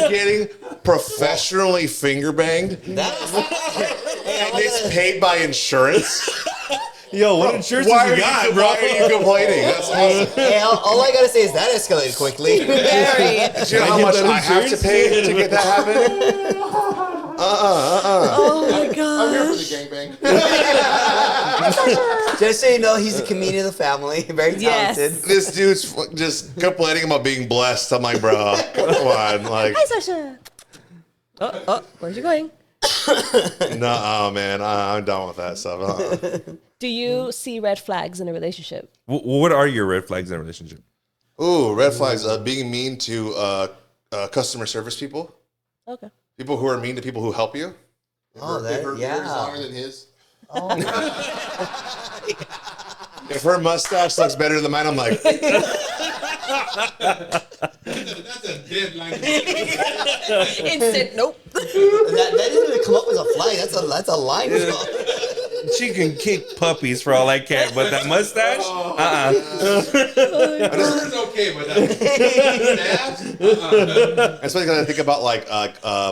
S7: getting professionally finger banged,
S3: That's
S7: and it's paid by insurance.
S5: Yo, what insurance
S7: Why
S5: you
S7: are
S5: got,
S7: you,
S5: bro?
S7: why are you complaining? That's awesome.
S3: Hey, all I gotta say is that escalated quickly.
S4: Very.
S7: Do you know how much I have to pay to get that happen?
S4: Oh my
S2: I'm here
S4: god.
S2: for the gangbang.
S3: Just so you know, he's a comedian of the family, very
S4: Yes.
S3: talented.
S7: This dude's just complaining about being blessed. I'm like, bro, come on. Like,
S4: Hi, Sasha. Oh, where's you going?
S7: nah, man, I'm done with that stuff.
S4: Do you see red flags in a relationship?
S5: What are your red flags in a relationship?
S7: Ooh, red flags. Being mean to customer service people.
S4: Okay.
S7: People who are mean to people who help you.
S3: Oh,
S2: If her beard is
S3: yeah.
S2: longer than his.
S7: If her mustache looks better than mine, I'm like,
S6: That's a deadline.
S4: Instant nope.
S3: That doesn't even come up as a flag. That's a line.
S5: She can kick puppies for all I care, but that mustache?
S6: Bird's okay, but that's
S7: It's funny because I think about like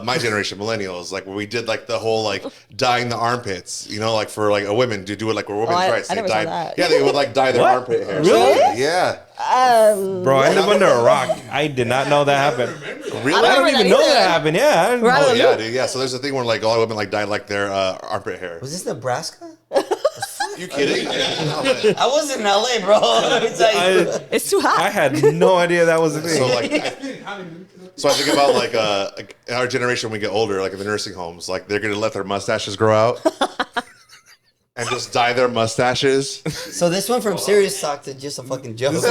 S7: my generation, millennials, like where we did like the whole like dyeing the armpits, you know, like for like a women to do it like where women's rights.
S4: I
S7: They
S4: never saw
S7: dyed,
S4: that.
S7: yeah, they would like dye their armpit hair.
S5: Really?
S7: Yeah.
S5: Bro, I live under a rock. I did not know that happened.
S7: Really?
S5: I don't
S4: remember
S5: even
S4: that
S5: know
S4: either.
S5: that happened. Yeah.
S4: Right.
S7: Oh yeah, dude. Yeah. So there's a thing where like all women like dye like their armpit hair.
S3: Was this Nebraska?
S7: You kidding?
S3: I was in LA, bro. Let me tell you.
S4: It's too hot.
S5: I had no idea that was a thing.
S7: So like, so I think about like our generation when we get older, like in the nursing homes, like they're gonna let their mustaches grow out and just dye their mustaches.
S3: So this went from serious talk to just a fucking joke.
S5: No.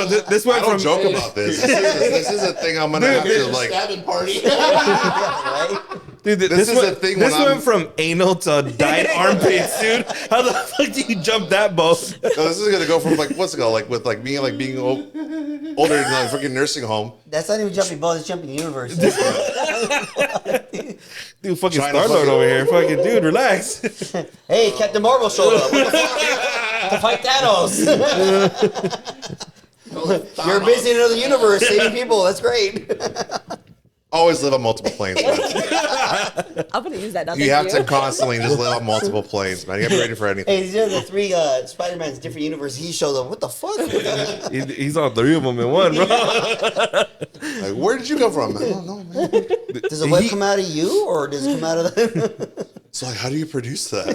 S5: This
S7: I
S5: went
S7: don't
S5: from
S7: joke about this. This is a thing I'm gonna have to like.
S2: Stabbing party.
S3: Right?
S5: dude.
S7: This is a thing
S5: This
S7: when I'm-
S5: went from anal to dyed armpits, dude. How the fuck do you jump that boat?
S7: No, this is gonna go from like what's it called, like with like me like being older in a freaking nursing home.
S3: That's not even jumping balls, it's jumping universe.
S5: Dude, fucking
S7: Trying to
S5: Star Lord
S7: fucking-
S5: over here. Fucking dude, relax.
S3: Hey, Captain Marvel showed up. What the fuck? To fight Thanos. You're busy in another universe saving people. That's great.
S7: Always live on multiple planes, man.
S4: I'm gonna use that. Now,
S7: You
S4: thank
S7: have to constantly just live on multiple planes, man. You gotta be ready for anything.
S3: Hey, these are the three Spider-Man's different universes. He shows up. What the fuck?
S5: He's on three of them in one, bro.
S7: Like, where did you come from? I don't know, man.
S3: Does the web come out of you or does it come out of them?
S7: It's like, how do you produce that?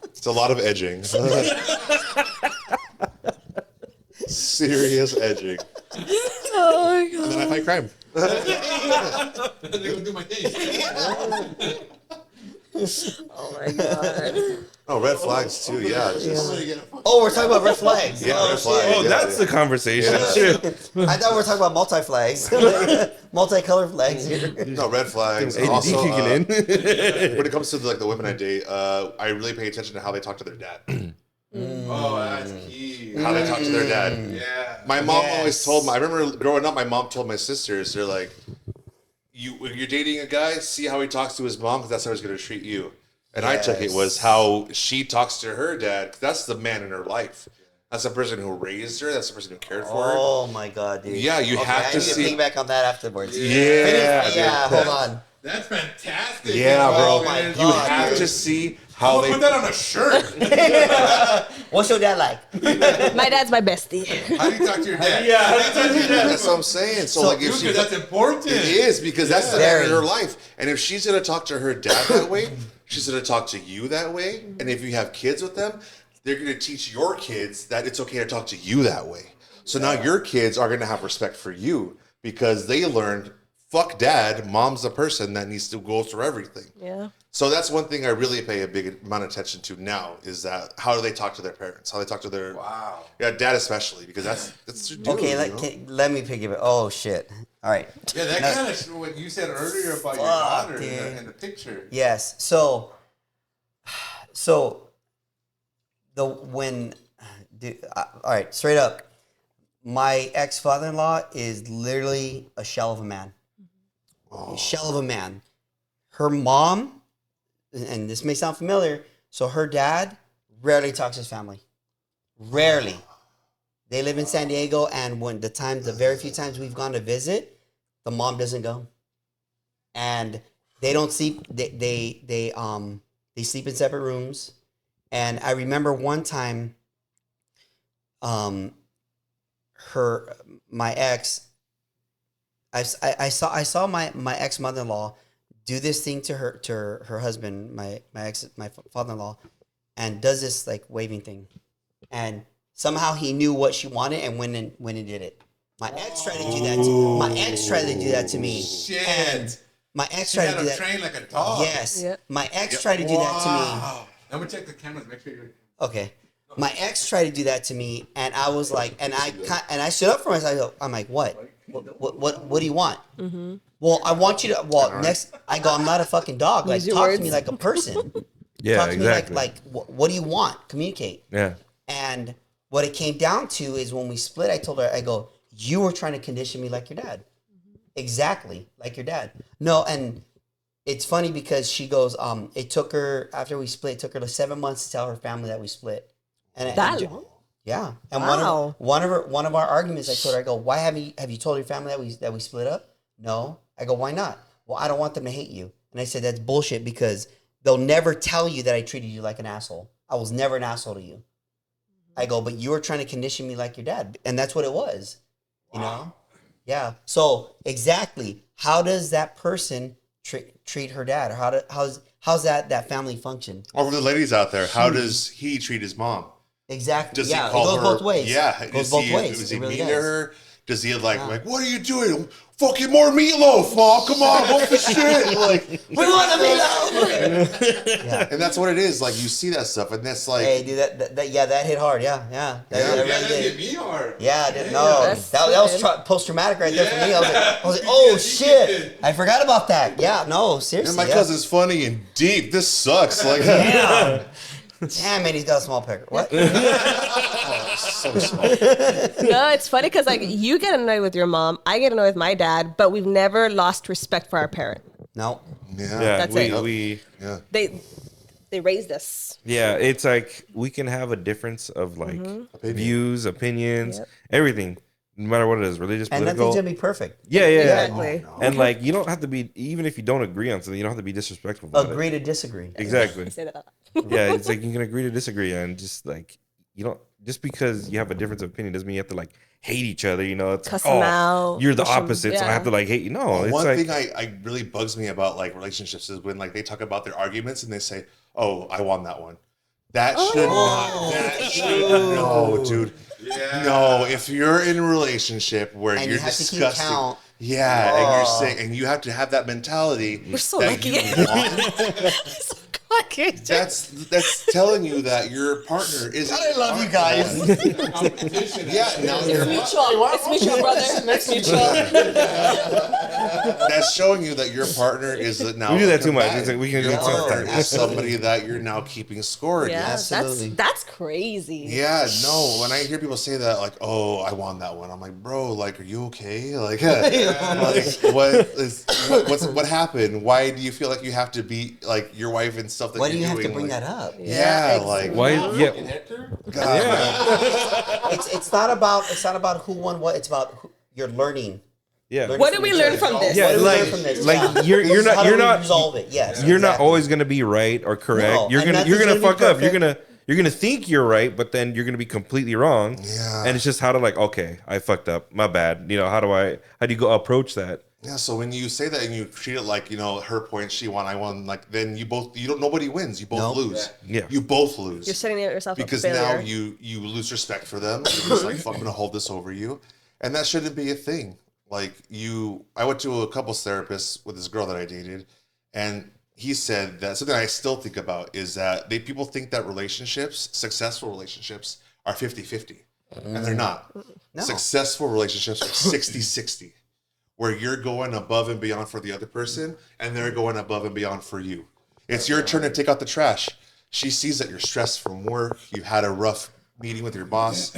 S7: It's a lot of edging. Serious edging.
S4: Oh my god.
S7: And then I fight crime.
S6: They're gonna do my thing.
S4: Oh my god.
S7: Oh, red flags too. Yeah. Just,
S3: Oh, we're talking about red flags.
S7: Yeah,
S3: oh,
S7: red flags.
S5: Oh,
S7: Yeah,
S5: that's
S7: yeah.
S5: the conversation.
S7: Yeah.
S5: Shit.
S3: I thought we were talking about multi-flags. Multicolored flags here.
S7: No, red flags.
S5: ADD
S7: Also,
S5: kicking in.
S7: when it comes to like the women I date, I really pay attention to how they talk to their dad.
S6: Oh, that's key.
S7: How they talk to their dad.
S6: Yeah.
S7: My mom
S3: Yes.
S7: always told me. I remember growing up, my mom told my sisters, they're like, when you're dating a guy, see how he talks to his mom, because that's how he's going to treat you. And I took it was how she talks to her dad, 'cause that's the man in her life. That's the person who raised her. That's the person who cared for her.
S3: Oh my god, dude.
S7: Yeah, you have
S3: I
S7: to
S3: need
S7: see-
S3: to piggyback on that afterwards.
S7: Yeah,
S3: Finish- yeah.
S7: dude.
S3: Hold on.
S6: That's fantastic.
S7: Yeah, bro.
S3: Oh my
S7: You
S3: God,
S7: have
S3: dude.
S7: to see
S6: I'm
S7: how
S6: gonna
S7: they.
S6: put that on a shirt.
S3: What's your dad like?
S4: My dad's my bestie.
S6: How do you talk to your dad?
S5: Yeah, how do you talk to your dad?
S7: That's what I'm saying. So,
S3: So,
S7: like, if
S6: Dude,
S7: she,
S6: 'cause that's important.
S7: it is because that's the man
S3: Very.
S7: in her life. And if she's gonna talk to her dad that way, she's gonna talk to you that way. And if you have kids with them, they're gonna teach your kids that it's okay to talk to you that way. So now your kids are gonna have respect for you because they learned, fuck dad, mom's the person that needs to go through everything.
S4: Yeah.
S7: So that's one thing I really pay a big amount of attention to now is that how do they talk to their parents? How they talk to their dad especially because that's their dude,
S3: Okay,
S7: you know?
S3: let me piggyback. Oh shit. All right.
S6: Yeah, that
S3: No.
S6: kind of what you said earlier about your
S3: Fuck,
S6: daughter
S3: dude.
S6: in the picture.
S3: Yes. So all right, straight up, my ex-father-in-law is literally a shell of a man. A shell of a man. Her mom, and this may sound familiar, so her dad rarely talks to his family. Rarely. They live in San Diego, and the very few times we've gone to visit, the mom doesn't go. And they don't sleep. They sleep in separate rooms. And I remember one time, my ex, I saw my ex mother-in-law do this thing to her husband, my father-in-law, and does this like waving thing, and somehow he knew what she wanted and went and did it. My ex tried to do that. My ex tried to do that to me.
S6: Shit.
S3: And my ex
S6: She
S3: tried
S6: had
S3: to do
S6: him
S3: that.
S6: trained like a dog.
S3: Yes.
S4: Yep.
S3: My ex tried to do that to me.
S6: I'm gonna check the cameras. Make sure you're.
S3: Okay. My ex tried to do that to me, and I was like, and I stood up for myself. I'm like, what? What do you want? Mm-hmm. Well, I want you to. Well, next, I go. I'm not a fucking dog. Like,
S4: Use your
S3: talk to
S4: words.
S3: me like a person.
S5: Yeah,
S3: Talk to
S5: exactly.
S3: me like what do you want? Communicate.
S5: Yeah.
S3: And what it came down to is when we split, I told her, I go, you were trying to condition me like your dad. Exactly like your dad. No, and it's funny because she goes, it took her, after we split, it took her like 7 months to tell her family that we split. And
S4: That long?
S3: yeah. And
S4: Wow.
S3: one of our arguments, I told her, I go, why have you told your family that we split up? No. I go, why not? Well, I don't want them to hate you. And I said, that's bullshit because they'll never tell you that I treated you like an asshole. I was never an asshole to you. I go, but you were trying to condition me like your dad. And that's what it was. You know? Yeah. So exactly, how does that person treat her dad? Or how's that family function?
S7: Or for the ladies out there, how does he treat his mom?
S3: Exactly.
S7: Does
S3: Yeah,
S7: he call
S3: it goes
S7: her?
S3: both ways.
S7: Yeah,
S3: It goes both ways.
S7: Is
S3: It
S7: he
S3: really
S7: mean to
S3: does.
S7: her? Does he like what are you doing? Fucking more meatloaf, Mom! Come on, what's the shit? Like
S3: We want the meatloaf. Yeah.
S7: and that's what it is. Like you see that stuff, and that's like
S3: Hey, dude, that hit hard. Yeah. That really
S6: That
S3: did.
S6: hit me hard.
S3: Yeah, no,
S4: That's
S3: that was
S4: good.
S3: post-traumatic right there for me. I was like, oh shit, I forgot about that. Yeah, no, seriously.
S7: and my
S3: yeah.
S7: cousin's funny and deep. This sucks. Like
S3: Damn. Damn, man, he's got a small pecker. What?
S7: so small.
S4: No, it's funny because like you get annoyed with your mom, I get annoyed with my dad, but we've never lost respect for our parent.
S3: No.
S7: Yeah.
S5: Yeah.
S4: That's
S5: we,
S4: it.
S5: we
S7: Yeah.
S4: They raised us.
S5: Yeah, it's like we can have a difference of like views, opinions,
S4: Yep.
S5: everything, no matter what it is, religious,
S3: And
S5: political.
S3: nothing's gonna be perfect.
S5: Yeah.
S4: Exactly.
S5: And like you don't have to be, even if you don't agree on something, you don't have to be disrespectful about
S3: Agree to disagree.
S5: it. Exactly.
S4: Say that.
S5: Yeah, it's like you can agree to disagree, and just like you don't, just because you have a difference of opinion doesn't mean you have to like hate each other. You know, it's
S4: Cuss
S5: like,
S4: them
S5: oh,
S4: out,
S5: you're the
S4: push 'em,
S5: opposite, so I
S4: yeah.
S5: have to like hate you. No, it's
S7: One
S5: like
S7: thing I really bugs me about like relationships is when like they talk about their arguments and they say, "Oh, I won that one." That should not. That should no, dude.
S6: Yeah.
S7: No, if you're in a relationship where
S3: And
S7: you're
S3: you have to keep
S7: discussing,
S3: count.
S7: yeah, and you're saying, and you have to have that mentality.
S4: We're so
S7: that
S4: lucky.
S7: you won,
S4: So lucky.
S7: that's telling you that your partner is.
S3: I love you guys.
S6: Competition.
S7: Yeah, no,
S4: It's mutual. It's mutual, brother. It's mutual.
S7: that's showing you that your partner is now.
S5: We do that too much.
S7: combative.
S5: It's like we can
S7: Your
S5: do it
S7: partner
S5: sometimes.
S7: is somebody that you're now keeping score
S4: Yeah,
S7: against.
S3: Absolutely.
S4: that's crazy.
S7: Yeah, no. When I hear people say that, like, "Oh, I won that one," I'm like, "Bro, like, are you okay? Like, what happened? Why do you feel like you have to beat like your wife and stuff that
S3: Why
S7: you're
S3: do you have to
S7: doing?
S3: bring
S7: Like,
S3: that up?
S7: Yeah, like,
S5: why? Yeah,
S7: God, man.
S3: It's not about who won what. It's about you're learning.
S5: yeah.
S4: What did we learn from this?
S5: Yeah,
S3: What do we
S5: like-
S3: learn from this?
S5: like,
S3: Yeah.
S5: you're
S3: How do we
S5: not-
S3: resolve it. Yes,
S5: You're not
S3: exactly.
S5: always gonna be right or correct.
S3: No,
S5: you're
S3: and
S5: gonna
S3: nothing's gonna be
S5: fuck up.
S3: perfect.
S5: You're gonna think you're right, but then you're gonna be completely wrong.
S7: Yeah.
S5: And it's just how to like, okay, I fucked up. My bad. You know, how do you go approach that?
S7: Yeah. So when you say that and you treat it like her point, she won, I won, like then you don't. Nobody wins. You both
S3: Nope.
S7: lose.
S5: Yeah.
S7: You both lose.
S4: You're setting yourself
S7: Because
S4: up for
S7: now
S4: failure.
S7: you lose respect for them. You're just like, fuck, I'm gonna hold this over you, and that shouldn't be a thing. Like I went to a couples therapist with this girl that I dated, and he said that something I still think about is that people think that successful relationships are 50-50, and they're not.
S3: No.
S7: Successful relationships are 60-60, where you're going above and beyond for the other person, and they're going above and beyond for you. It's your turn to take out the trash. She sees that you're stressed from work, you've had a rough meeting with your boss.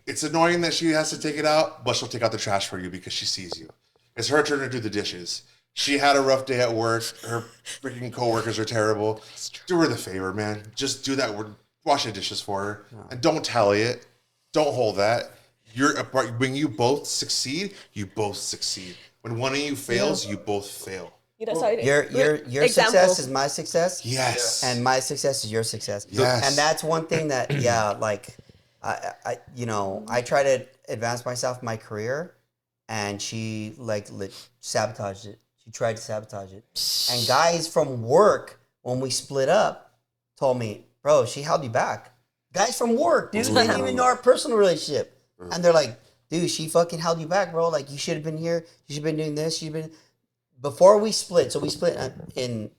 S7: It's annoying that she has to take it out, but she'll take out the trash for you because she sees you. It's her turn to do the dishes. She had a rough day at work. Her freaking coworkers are terrible. Do her the favor, man. Just do that. Wash the dishes for her, and don't tally it. Don't hold that. When you both succeed, you both succeed. When one of you fails, you both fail.
S4: You know, sorry.
S3: Your success is my success.
S7: Yes.
S3: And my success is your success.
S7: Yes.
S3: And that's one thing that, like, I try to advance myself in my career, and she sabotaged it. She tried to sabotage it. And guys from work, when we split up, told me, bro, she held you back. Guys from work, dude, they didn't even know our personal relationship. And they're like, dude, she fucking held you back, bro. Like, you should have been here. You should have been doing this. Before we split, so we split in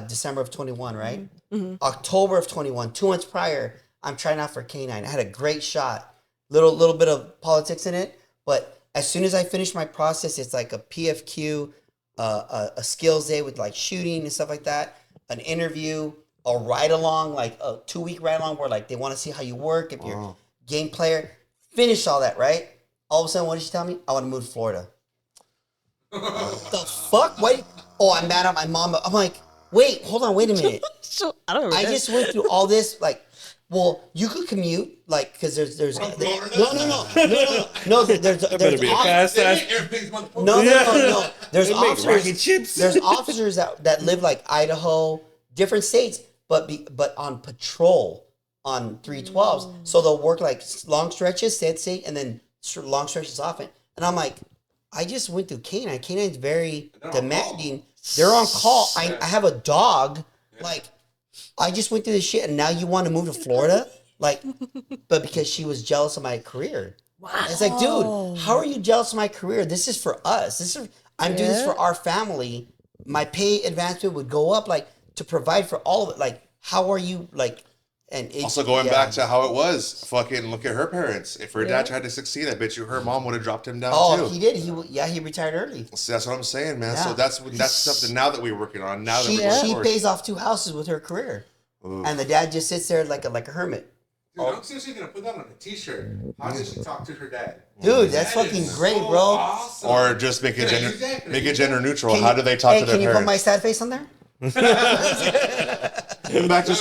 S3: December of 21, right? Mm-hmm. October of 21, 2 months prior, I'm trying out for K9. I had a great shot. Little bit of politics in it. But as soon as I finish my process, it's like a PFQ, a skills day with like shooting and stuff like that, an interview, a ride along, like a 2-week ride along where like they want to see how you work, if you're a game player. Finish all that, right? All of a sudden, what did she tell me? I want to move to Florida. The fuck? Wait. Oh, I'm mad at my mom. I'm like, wait, hold on, wait a minute.
S4: I don't remember.
S3: I just went through all this, like, well, you could commute, like, because there's there's
S5: better be a fast ass.
S3: no. There's officers. There's officers that live like Idaho, different states, but on patrol on 312s. So they'll work like long stretches, stay at state, and then long stretches off it. And I'm like, I just went through K9. K9's very demanding. They're on call. I have a dog. Like, I just went through this shit, and now you want to move to Florida? Like, but because she was jealous of my career. Wow. It's like, dude, how are you jealous of my career? This is for us. I'm doing this for our family. My pay advancement would go up, like, to provide for all of it. Like, how are you, like, and
S7: also going back to how it was, fucking look at her parents. If her dad tried to succeed, I bet you her mom would have dropped him down too.
S3: Oh, he did. He retired early.
S7: So that's what I'm saying, man.
S3: Yeah.
S7: So that's something now that we're working on. Now
S3: She
S7: that
S3: pays off 2 houses with her career. Ooh. And the dad just sits there like a hermit.
S6: Dude, I'm seriously gonna put that on a t-shirt. How did she talk to her dad?
S3: Dude, that's fucking great, so bro.
S6: Awesome.
S7: Or just make it gender neutral. How do they talk to their
S3: parents? Can you put my
S7: parents?
S3: sad face on there?
S7: Back to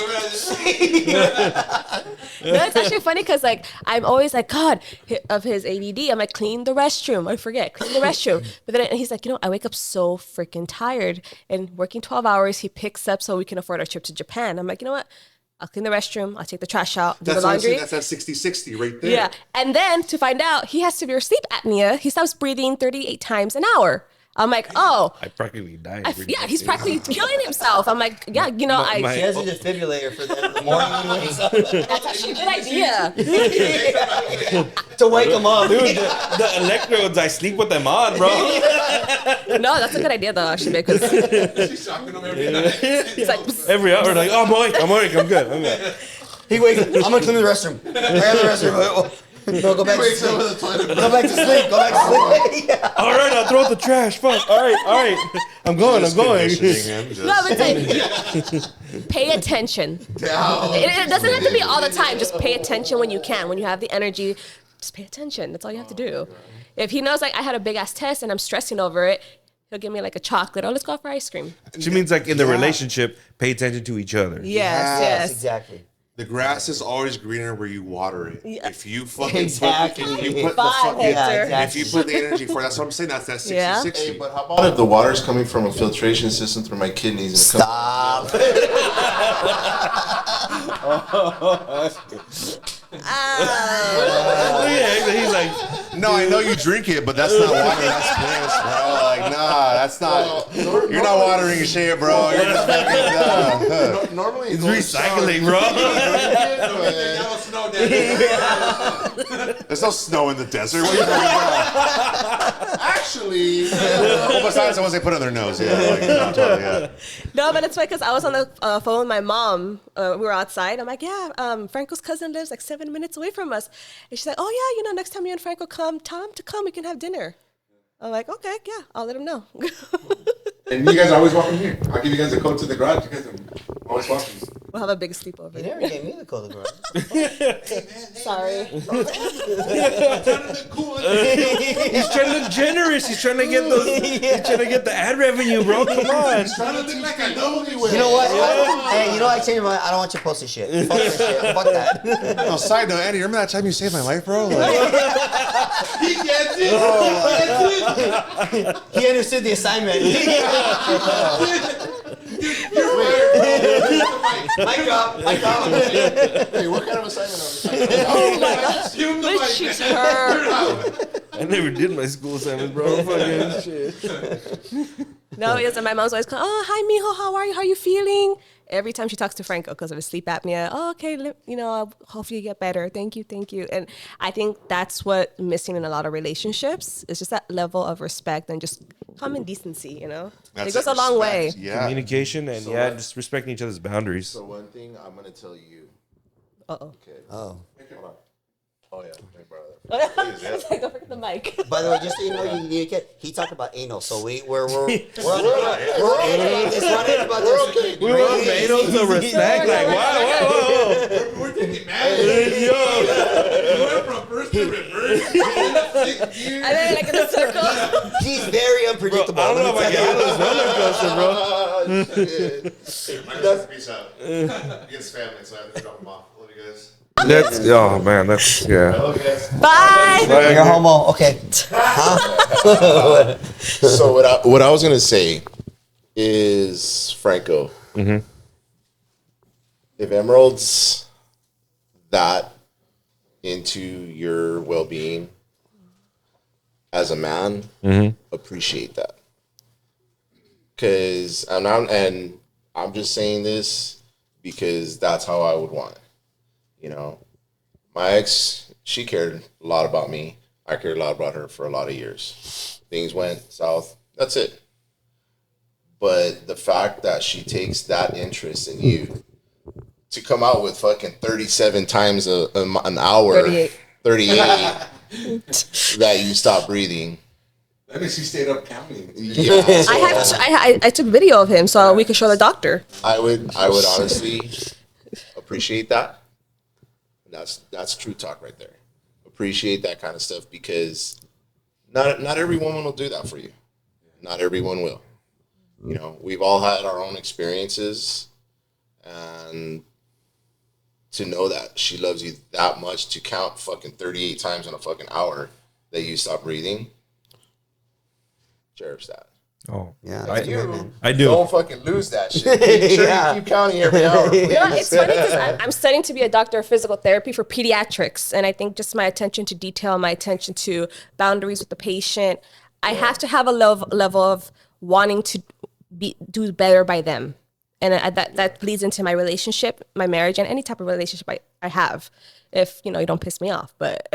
S4: No, it's actually funny because like I'm always like, God, of his ADD, I'm like, clean the restroom. I forget, clean the restroom. But then he's like, I wake up so freaking tired, and working 12 hours, he picks up so we can afford our trip to Japan. I'm like, you know what? I'll clean the restroom. I'll take the trash out. Do the laundry.
S7: That's that 60-60 right there.
S4: Yeah. And then to find out he has severe sleep apnea, he stops breathing 38 times an hour. I'm like, oh.
S5: I practically died.
S4: He's practically killing himself. I'm like, yeah,
S3: She has a defibrillator for them in the morning when he wakes up.
S4: That's actually a good idea.
S3: To wake him up.
S5: Dude, the electrodes, I sleep with them on, bro.
S4: No, that's a good idea, though, actually, because
S6: She's shocking him every night.
S4: it's like,
S5: Every hour, like, oh, I'm awake, I'm good.
S3: He wakes up. I'm going to clean the restroom. I got the restroom. No, go back to sleep. Go back to sleep. Yeah.
S5: All right, I'll throw out the trash. Fuck. All right. I'm going.
S4: no, but it's like, pay attention. It doesn't have to be all the time. Just pay attention when you can. When you have the energy, just pay attention. That's all you have to do. If he knows, like, I had a big-ass test and I'm stressing over it, he'll give me, like, a chocolate. Oh, let's go out for ice cream.
S5: She means, like, in the relationship, pay attention to each other.
S4: Yes.
S3: Exactly.
S7: The grass is always greener where you water it.
S4: Yeah.
S7: If you fucking
S3: Exactly.
S7: if you put the fucking if you put the energy for it, that's what I'm saying. That's that 60-60.
S2: Hey, but how about if the water's coming from a filtration system through my kidneys? And
S3: Stop.
S5: He's like,
S7: No, I know you drink it, but that's not water. That's piss, bro. Like, nah, that's not. You're not watering shit, bro. You're just fucking.
S2: normally
S5: it's recycling, bro.
S7: There's no snow in the desert. What are you talking about?
S2: Actually,
S7: Well, besides the ones they put on their nose, yeah. Like, no, totally, yeah.
S4: No, but it's funny because I was on the phone with my mom. We were outside. I'm like, yeah, Franco's cousin lives like 7 minutes away from us. And she's like, oh, yeah, next time you and Franco come, tell him to come. We can have dinner. I'm like, okay, yeah, I'll let him know.
S6: And you guys are always walking here. I'll give you guys a code to the garage. You guys are always walking.
S4: We'll have a big sleepover.
S3: You never gave me the code, bro.
S4: Sorry.
S5: He's trying to look generous. He's trying to get those. He's trying to get the ad revenue, bro. Come on.
S6: Trying to look like I know me.
S3: You know what? Hey, you know what? I changed my mind. I don't want you posting shit. Fuck this shit. Fuck that.
S7: No, side note, Andy, remember that time you saved my life, bro? Like,
S6: He gets it.
S3: He understood the assignment. Mic drop. Mic drop.
S2: Hey, what kind of assignment are we talking about?
S4: Oh my gosh.
S6: Give him the
S4: Which
S6: mic,
S4: she's
S6: man.
S4: her.
S5: I never did my school assignments, bro. Fucking shit.
S4: No, it's my mom's always calling, oh, hi, Mijo, how are you? How are you feeling? Every time she talks to Franco because of his sleep apnea, oh, okay, hopefully you get better. Thank you. And I think that's what missing in a lot of relationships is just that level of respect and just common decency, you know?
S7: that's
S4: It goes a long way.
S7: respect. Yeah.
S5: Communication and
S2: So
S5: yeah,
S2: what-
S5: just respecting each other's boundaries.
S2: So one thing I'm gonna tell you.
S4: Uh-oh.
S2: Okay.
S3: Oh.
S2: Hold on. Oh yeah. Hey, brother.
S4: Don't forget the mic.
S3: By the way, just so you know, you need to get. He talked about anal, so we're okay. It's not about this.
S5: We were made to respect. Like, whoa.
S6: We're taking mad.
S5: Yo.
S6: We went from first to reverse. 6 years.
S4: And then like in a circle.
S3: He's very unpredictable.
S5: I don't know if I can handle this roller coaster, bro.
S7: Peace out. Against family, so I have to drop them off. Love you guys.
S5: That's oh man, that's yeah.
S4: Bye.
S3: You're homo. Okay.
S2: So what I was gonna say is Franco.
S5: Mm-hmm.
S2: If Emerald's that into your well-being as a man, appreciate that. Because I'm just saying this because that's how I would want it. You know, my ex, she cared a lot about me. I cared a lot about her for a lot of years. Things went south. That's it. But the fact that she takes that interest in you to come out with fucking 37 times an hour, 38 that you stop breathing.
S6: That means she stayed up counting.
S2: Yeah, so
S4: I took video of him so we could show the doctor.
S2: I would honestly appreciate that. That's true talk right there. Appreciate that kind of stuff because not every woman will do that for you. Not everyone will. You know, we've all had our own experiences, and to know that she loves you that much to count fucking 38 times in a fucking hour that you stop breathing, cherish that.
S5: Oh
S3: Yeah.
S5: I,
S3: that's good, man.
S5: I do.
S2: Don't fucking lose that shit. Make sure
S3: Yeah.
S2: you keep counting every hour. Please.
S4: You know, it's funny because I'm studying to be a doctor of physical therapy for pediatrics, and I think just my attention to detail, my attention to boundaries with the patient, I have to have a level of wanting to do better by them, and that bleeds into my relationship, my marriage, and any type of relationship I have. If you don't piss me off, but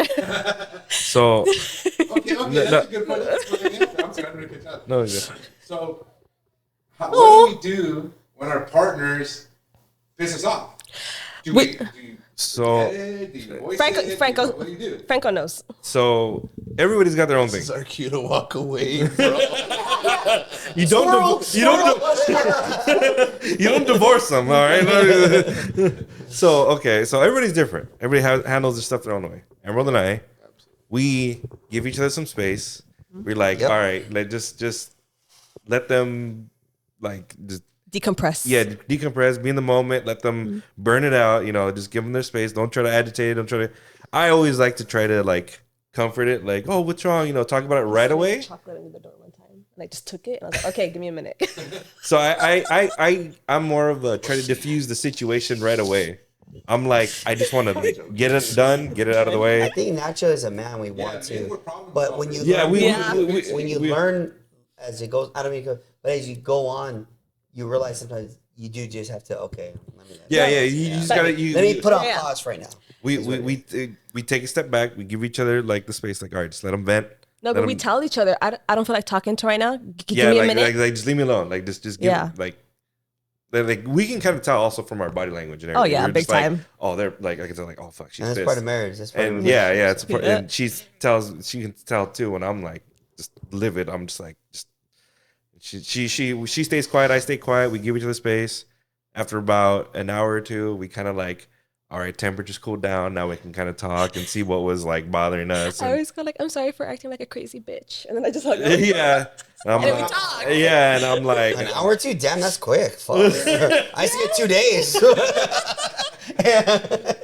S5: So
S6: Okay, that's a good point. I'm sorry, I'm gonna catch up.
S5: no, yeah.
S6: So, what do we do when our partners piss us off? Do
S4: We-
S6: you
S5: So
S6: edit? Do you voice it?
S4: Franco,
S6: What do you do?
S4: Franco knows.
S5: so everybody's got their own thing.
S2: This is our cue to walk away, bro.
S5: You don't you don't divorce them, all right? So okay, so everybody's different. Everybody handles their stuff their own way. Emerald and I, we give each other some space. We're like,
S3: Yep.
S5: all right, just let them like just
S4: Decompress.
S5: decompress, be in the moment, let them burn it out. Just give them their space. Don't try to agitate. Don't try to. I always like to try to like comfort it. Like, oh, what's wrong? Talk about it right away.
S4: Chocolate under the door one time, and I just took it, and I was like, okay, give me a minute.
S5: So I'm more of a try to diffuse the situation right away. I'm like, I just want to get it done, get it out of the
S3: I
S5: way.
S3: think naturally as a man we want
S6: men
S3: to,
S6: were problem
S3: but when you
S6: solvers.
S3: when you learn as it goes, I don't mean, but as you go on, you realize sometimes you do just have to let me.
S5: You just gotta
S3: Let me put on
S4: Yeah.
S3: pause right now.
S5: we take a step back. We give each other like the space. Like, all right, just let them vent.
S4: No,
S5: Let
S4: but we
S5: 'em-
S4: tell each other, I don't feel like talking to right now. Give
S5: Yeah,
S4: me a
S5: like,
S4: minute.
S5: like just leave me alone. Like just give
S4: Yeah.
S5: like we can kind of tell also from our body language and
S4: Oh,
S5: everything.
S4: yeah,
S5: We're
S4: big
S5: just like,
S4: time.
S5: oh, they're like I can tell like, oh fuck, she's
S3: And that's
S5: pissed.
S3: part of marriage. That's part of
S5: And
S3: marriage.
S5: yeah, it's
S4: Yeah.
S5: and she can tell too when I'm like just livid. I'm just like she stays quiet, I stay quiet. We give each other space. after about an hour or two, we kind of like, all right, temperature's cooled down. Now we can kind of talk and see what was like bothering us.
S4: I
S5: And,
S4: always go like, I'm sorry for acting like a crazy bitch, and then I just hung up.
S5: yeah. And I'm
S4: And we
S5: like,
S4: talk.
S5: yeah, and I'm like,
S3: An hour or two? Damn, that's quick. Fuck. I used to get 2 days.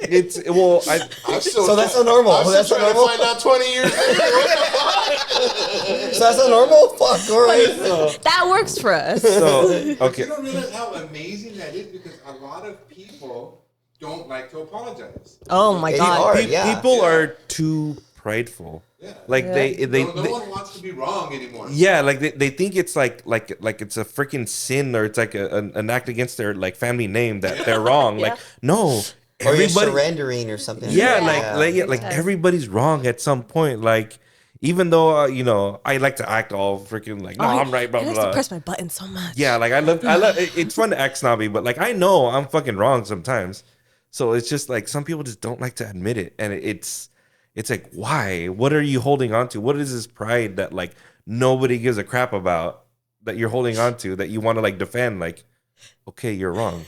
S5: it's well,
S2: I'm still
S3: So that's so normal.
S2: I'm still
S3: That's so
S2: trying
S3: normal.
S2: to find out 20 years later. What
S3: So that's not normal? Fuck, all right.
S4: That works for us.
S5: so
S6: You
S5: okay.
S6: don't realize how amazing that is because a lot of people don't like to apologize.
S4: Oh my
S3: It's
S4: god.
S3: hard, yeah.
S5: People are too prideful.
S6: Yeah.
S5: Like they
S6: No one wants to be wrong anymore.
S5: yeah, like they think it's like it's a freaking sin or it's like an act against their like family name that they're wrong.
S4: Yeah.
S5: Like no,
S3: Or you're
S5: everybody.
S3: surrendering or something.
S5: Yeah,
S4: Yeah.
S5: like everybody's wrong at some point. Like even though you know I like to act all freaking like no, I'm right, blah
S4: I
S5: blah
S4: used to
S5: blah.
S4: press my button so much.
S5: Yeah, like I love it's fun to act snobby, but like I know I'm fucking wrong sometimes. So it's just like some people just don't like to admit it, and it's like why? What are you holding on to? What is this pride that like nobody gives a crap about that you're holding on to that you want to like defend? Like, okay, you're wrong.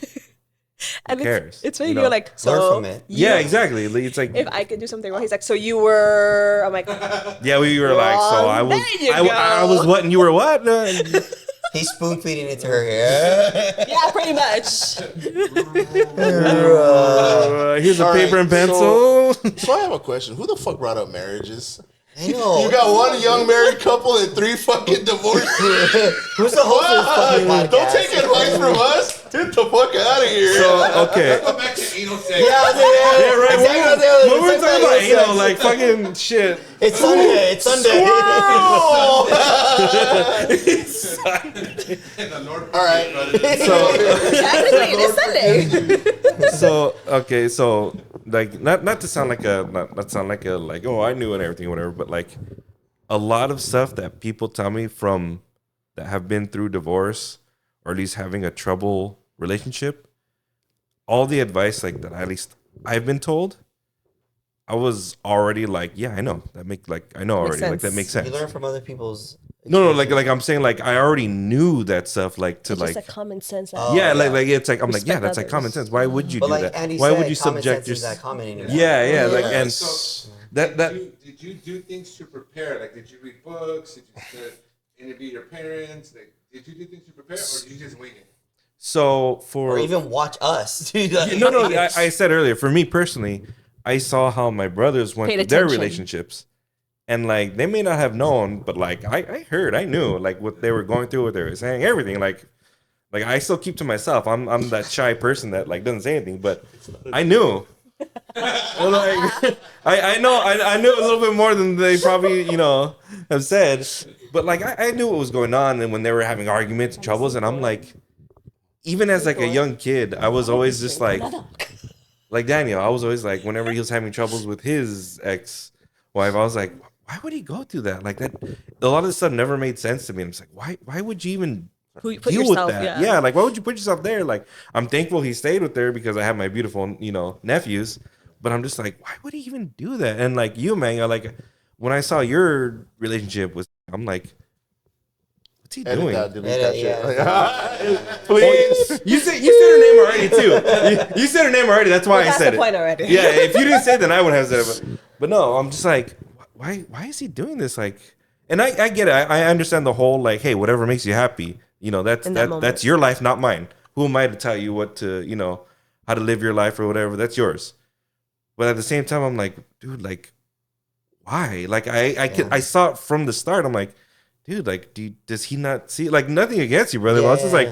S4: And
S5: cares?
S4: it's when
S5: You
S4: you
S5: know?
S4: go like, so
S3: Learn from it.
S5: Yeah, exactly. It's like
S4: if I could do something wrong, he's like, so you were. I'm like,
S5: yeah, we were like so I was
S4: There you
S5: I was
S4: go.
S5: what and you were what?
S3: He's spoon feeding it to her. Yeah.
S4: yeah, pretty much.
S5: Here's a
S2: All
S5: paper
S2: right,
S5: and pencil.
S2: So I have a question. Who the fuck brought up marriages?
S3: I know.
S2: You got one young married couple and 3 fucking divorced.
S3: Who's the host of this fucking podcast?
S2: Don't take advice from us. Get the fuck out of here.
S5: So okay.
S6: Go back to anal sex.
S3: Yeah,
S5: Yeah, right.
S3: Exactly.
S5: When we're talking about
S3: Exactly.
S5: anal, like fucking shit.
S3: It's Sunday. It's Sunday.
S6: And the Lord
S2: All right.
S5: So
S4: Technically, it is Sunday.
S5: so okay, so like not to sound like a not sound like a like oh I knew and everything or whatever, but like a lot of stuff that people tell me from that have been through divorce or at least having a trouble relationship, all the advice like that at least I've been told, I was already like yeah I know that make like I know
S4: Makes
S5: already like that
S4: sense.
S5: makes
S3: You
S5: sense.
S3: learn from other people's.
S5: No, like I'm saying like I already knew that stuff like to
S4: It's
S5: like
S4: just a common sense.
S3: Oh,
S5: yeah,
S3: yeah.
S5: like it's like I'm like yeah,
S4: Respect
S5: that's like common
S4: others.
S5: sense. Why would you
S3: But
S5: do
S3: like
S5: that?
S3: Andy
S5: Why
S3: said,
S5: would you
S3: common
S5: subject
S3: sense
S5: your
S3: isn't that common anymore.
S5: yeah, like
S2: Yeah,
S5: and
S2: so-
S5: that
S6: Did you do things to prepare? Like, did you read books? Did you interview your parents? Like, did you do things to prepare, or did you just wing it?
S5: so for
S3: Or even watch us.
S5: no, I said earlier for me personally, I saw how my brothers went
S4: Paid
S5: through their
S4: attention.
S5: relationships, and like they may not have known, but like I heard, I knew like what they were going through, what they were saying, everything. Like I still keep to myself. I'm that shy person that like doesn't say anything, but I knew. Well, like, I knew a little bit more than they probably have said, but like I knew what was going on, and when they were having arguments and troubles, and I'm like, even as like a young kid, I was always just like Daniel, I was always like, whenever he was having troubles with his ex-wife, I was like, why would he go through that? Like that, a lot of this stuff never made sense to me. I'm just like, why would you even
S4: Who you put
S5: deal
S4: yourself,
S5: with that?
S4: yeah.
S5: Yeah, like why would you put yourself there? Like I'm thankful he stayed with her because I have my beautiful, nephews. But I'm just like, why would he even do that? And like you, man, like when I saw your relationship with, I'm like, what's he
S2: Edit
S5: doing?
S2: that, delete
S3: Edit,
S2: that shit.
S3: yeah.
S2: Please.
S5: You said her name already too. You said her name already. That's why I
S4: That's
S5: said
S4: the
S5: it.
S4: point already.
S5: Yeah, if you didn't say it, then I would have said it. But no, I'm just like, why is he doing this? Like, and I get it. I understand the whole like, hey, whatever makes you happy. That's
S4: In that moment.
S5: that's your life, not mine. Who am I to tell you what to how to live your life or whatever? That's yours. But at the same time, I'm like, dude, like, why? Like, I saw it from the start. I'm like, dude, like, does he not see it? Like, nothing against you, brother. But I was just like,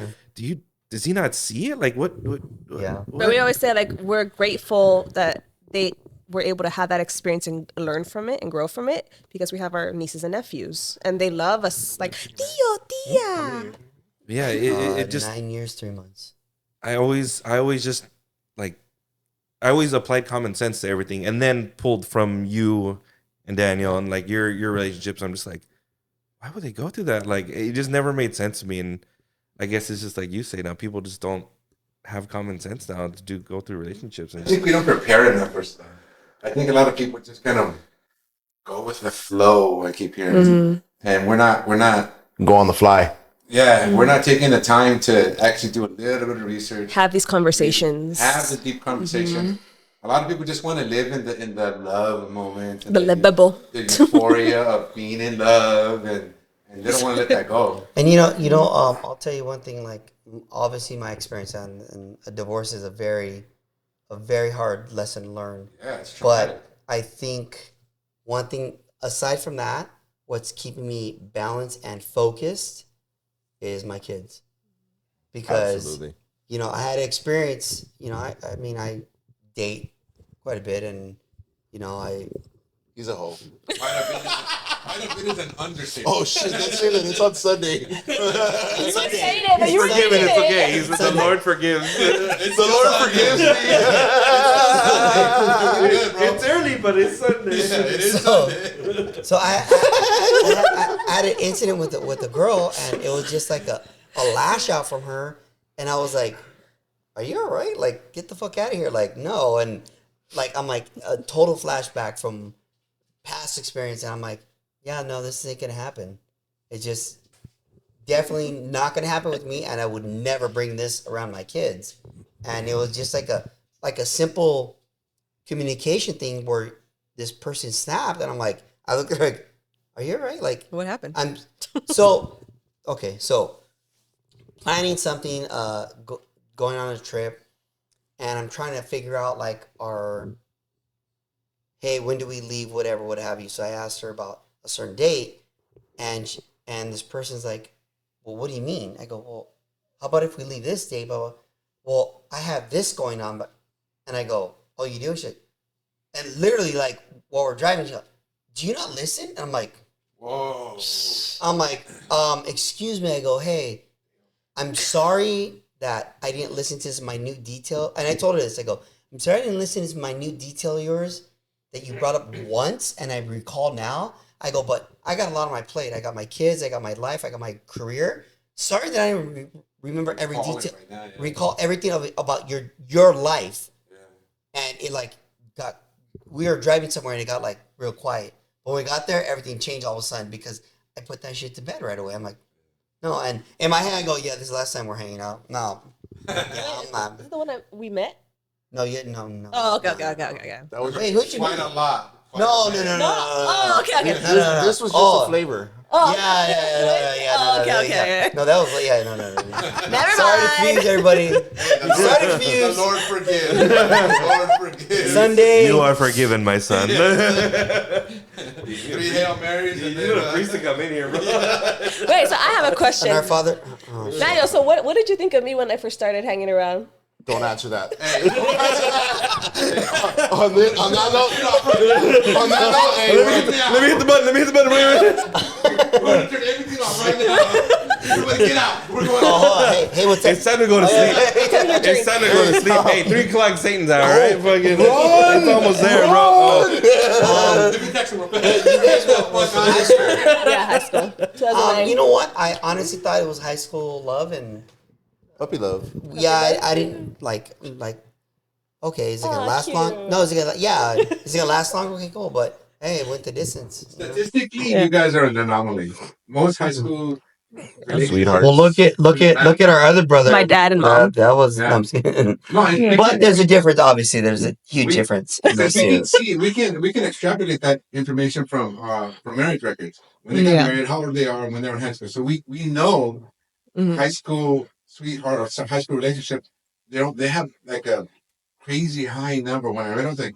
S5: does he not see it? Like, what
S3: Yeah.
S5: what?
S4: But we always say like we're grateful that they were able to have that experience and learn from it and grow from it because we have our nieces and nephews and they love us like Tio, tia.
S5: Yeah, it just
S3: 9 years, 3 months.
S5: I always just like I always applied common sense to everything and then pulled from you and Daniel and like your relationships. I'm just like, why would they go through that? Like it just never made sense to me. And I guess it's just like you say now, people just don't have common sense now to go through relationships. And
S6: I think we don't prepare enough for stuff. I think a lot of people just kind of go with the flow. I keep hearing, and we're not
S2: Go on the fly.
S1: Yeah, we're not taking the time to actually do a little bit of research,
S4: Have these conversations.
S1: have the deep conversation. A lot of people just want to live in the love moment, and
S4: The livable.
S1: the euphoria of being in love, and they don't want to let that go.
S3: And I'll tell you one thing. Like, obviously, my experience and a divorce is a very hard lesson learned.
S1: Yeah, it's traumatic.
S3: But I think one thing aside from that, what's keeping me balanced and focused is my kids, because
S2: Absolutely.
S3: I had experience. I mean, I date quite a bit, and
S2: He's a hoe.
S1: Might have been is an understatement.
S2: Oh shit! That's it. It's on Sunday.
S4: You were saying it, but you were
S5: Forgiven,
S4: saying
S5: it's
S4: it.
S5: okay. He said the Lord forgives.
S2: The Lord forgives me.
S5: It's early, but it's Sunday.
S1: It is
S3: So-
S1: Sunday.
S3: So I had an incident with a girl, and it was just like a lash out from her, and I was like, "Are you all right? Like, get the fuck out of here!" Like, no, and like I'm like a total flashback from past experience, and I'm like, "Yeah, no, this ain't gonna happen. It's just definitely not gonna happen with me, and I would never bring this around my kids." And it was just like a simple communication thing where this person snapped, and I'm like, I look at her like, "Are you all right?" Like,
S4: What happened?
S3: I'm so okay. So planning something, going on a trip, and I'm trying to figure out like hey, when do we leave? Whatever, what have you. So I asked her about a certain date, and this person's like, "Well, what do you mean?" I go, "Well, how about if we leave this date?" Blah, blah. Well, I have this going on, and I go, "Oh, you do?" Shit. And literally, like while we're driving, she's like, "Do you not listen?" And I'm like,
S1: Whoa.
S3: excuse me. I go, "Hey, I'm sorry that I didn't listen to this minute detail." And I told her this. I go, "I'm sorry I didn't listen to this minute detail of yours that you brought up once, and I recall now." I go, "But I got a lot on my plate. I got my kids. I got my life. I got my career. Sorry that I didn't remember every
S1: Recall it
S3: detail.
S1: right now, yeah.
S3: Recall everything about your life." And it like we were driving somewhere, and it got like real quiet. When we got there, everything changed all of a sudden because I put that shit to bed right away. I'm like, no, and in my head I go, "Yeah, this is the last time we're hanging out." No, yeah, I'm not.
S4: Is this the one that we met?
S3: No.
S4: Oh, okay.
S2: That was
S3: Wait, who'd you
S1: Quite
S3: meet?
S1: a lot.
S3: No.
S4: Oh, okay.
S2: This was just
S3: Oh.
S2: a flavor.
S4: Oh,
S3: Yeah.
S4: okay.
S3: No, that was no.
S4: Never
S3: Sorry to
S4: mind.
S3: confuse everybody. Sorry to
S1: The
S3: confuse.
S1: Lord forgives. The Lord forgives.
S3: Sunday.
S5: You are forgiven, my son.
S1: 3 Hail Marys and then
S5: to come in here, bro.
S4: Wait, so I have a question.
S3: And our Father. Oh, shit.
S4: Daniel, so what did you think of me when I first started hanging around?
S2: Don't answer that.
S1: Hey,
S2: On that note, hey,
S5: Let me hit the button.
S1: we're gonna turn everything off right now. Everybody get out. We're going
S3: Oh, hey, what's up?
S5: It's time to go to sleep. It's time to go to sleep. Hey, 3 o'clock, Satan's hour, right? Fucking, it's almost there, bro. Oh.
S1: Let me text him real quick.
S3: You guys were from high school.
S4: Yeah, high school. 2009.
S3: You know what? I honestly thought it was high school love, and
S2: puppy love.
S3: yeah, I didn't like. Okay, is it gonna
S4: Aw,
S3: last
S4: cute.
S3: long? No, is it gonna last long? Okay, cool. But hey, it went the distance. You know?
S1: Statistically, you guys are an anomaly. Most high school
S2: Sweethearts.
S3: Well, look at our other brother.
S4: My dad and mom.
S3: That was.
S1: Yeah.
S3: No, I'm just kidding.
S1: No, and
S3: But there's a difference. Obviously, there's a huge difference. In
S1: because
S3: those
S1: we can
S3: two.
S1: see, we can extrapolate that information from marriage records. When they got married, how old they are when they're in high school. So we know high school sweetheart or some high school relationship. They have like a crazy high number. When I read it, was like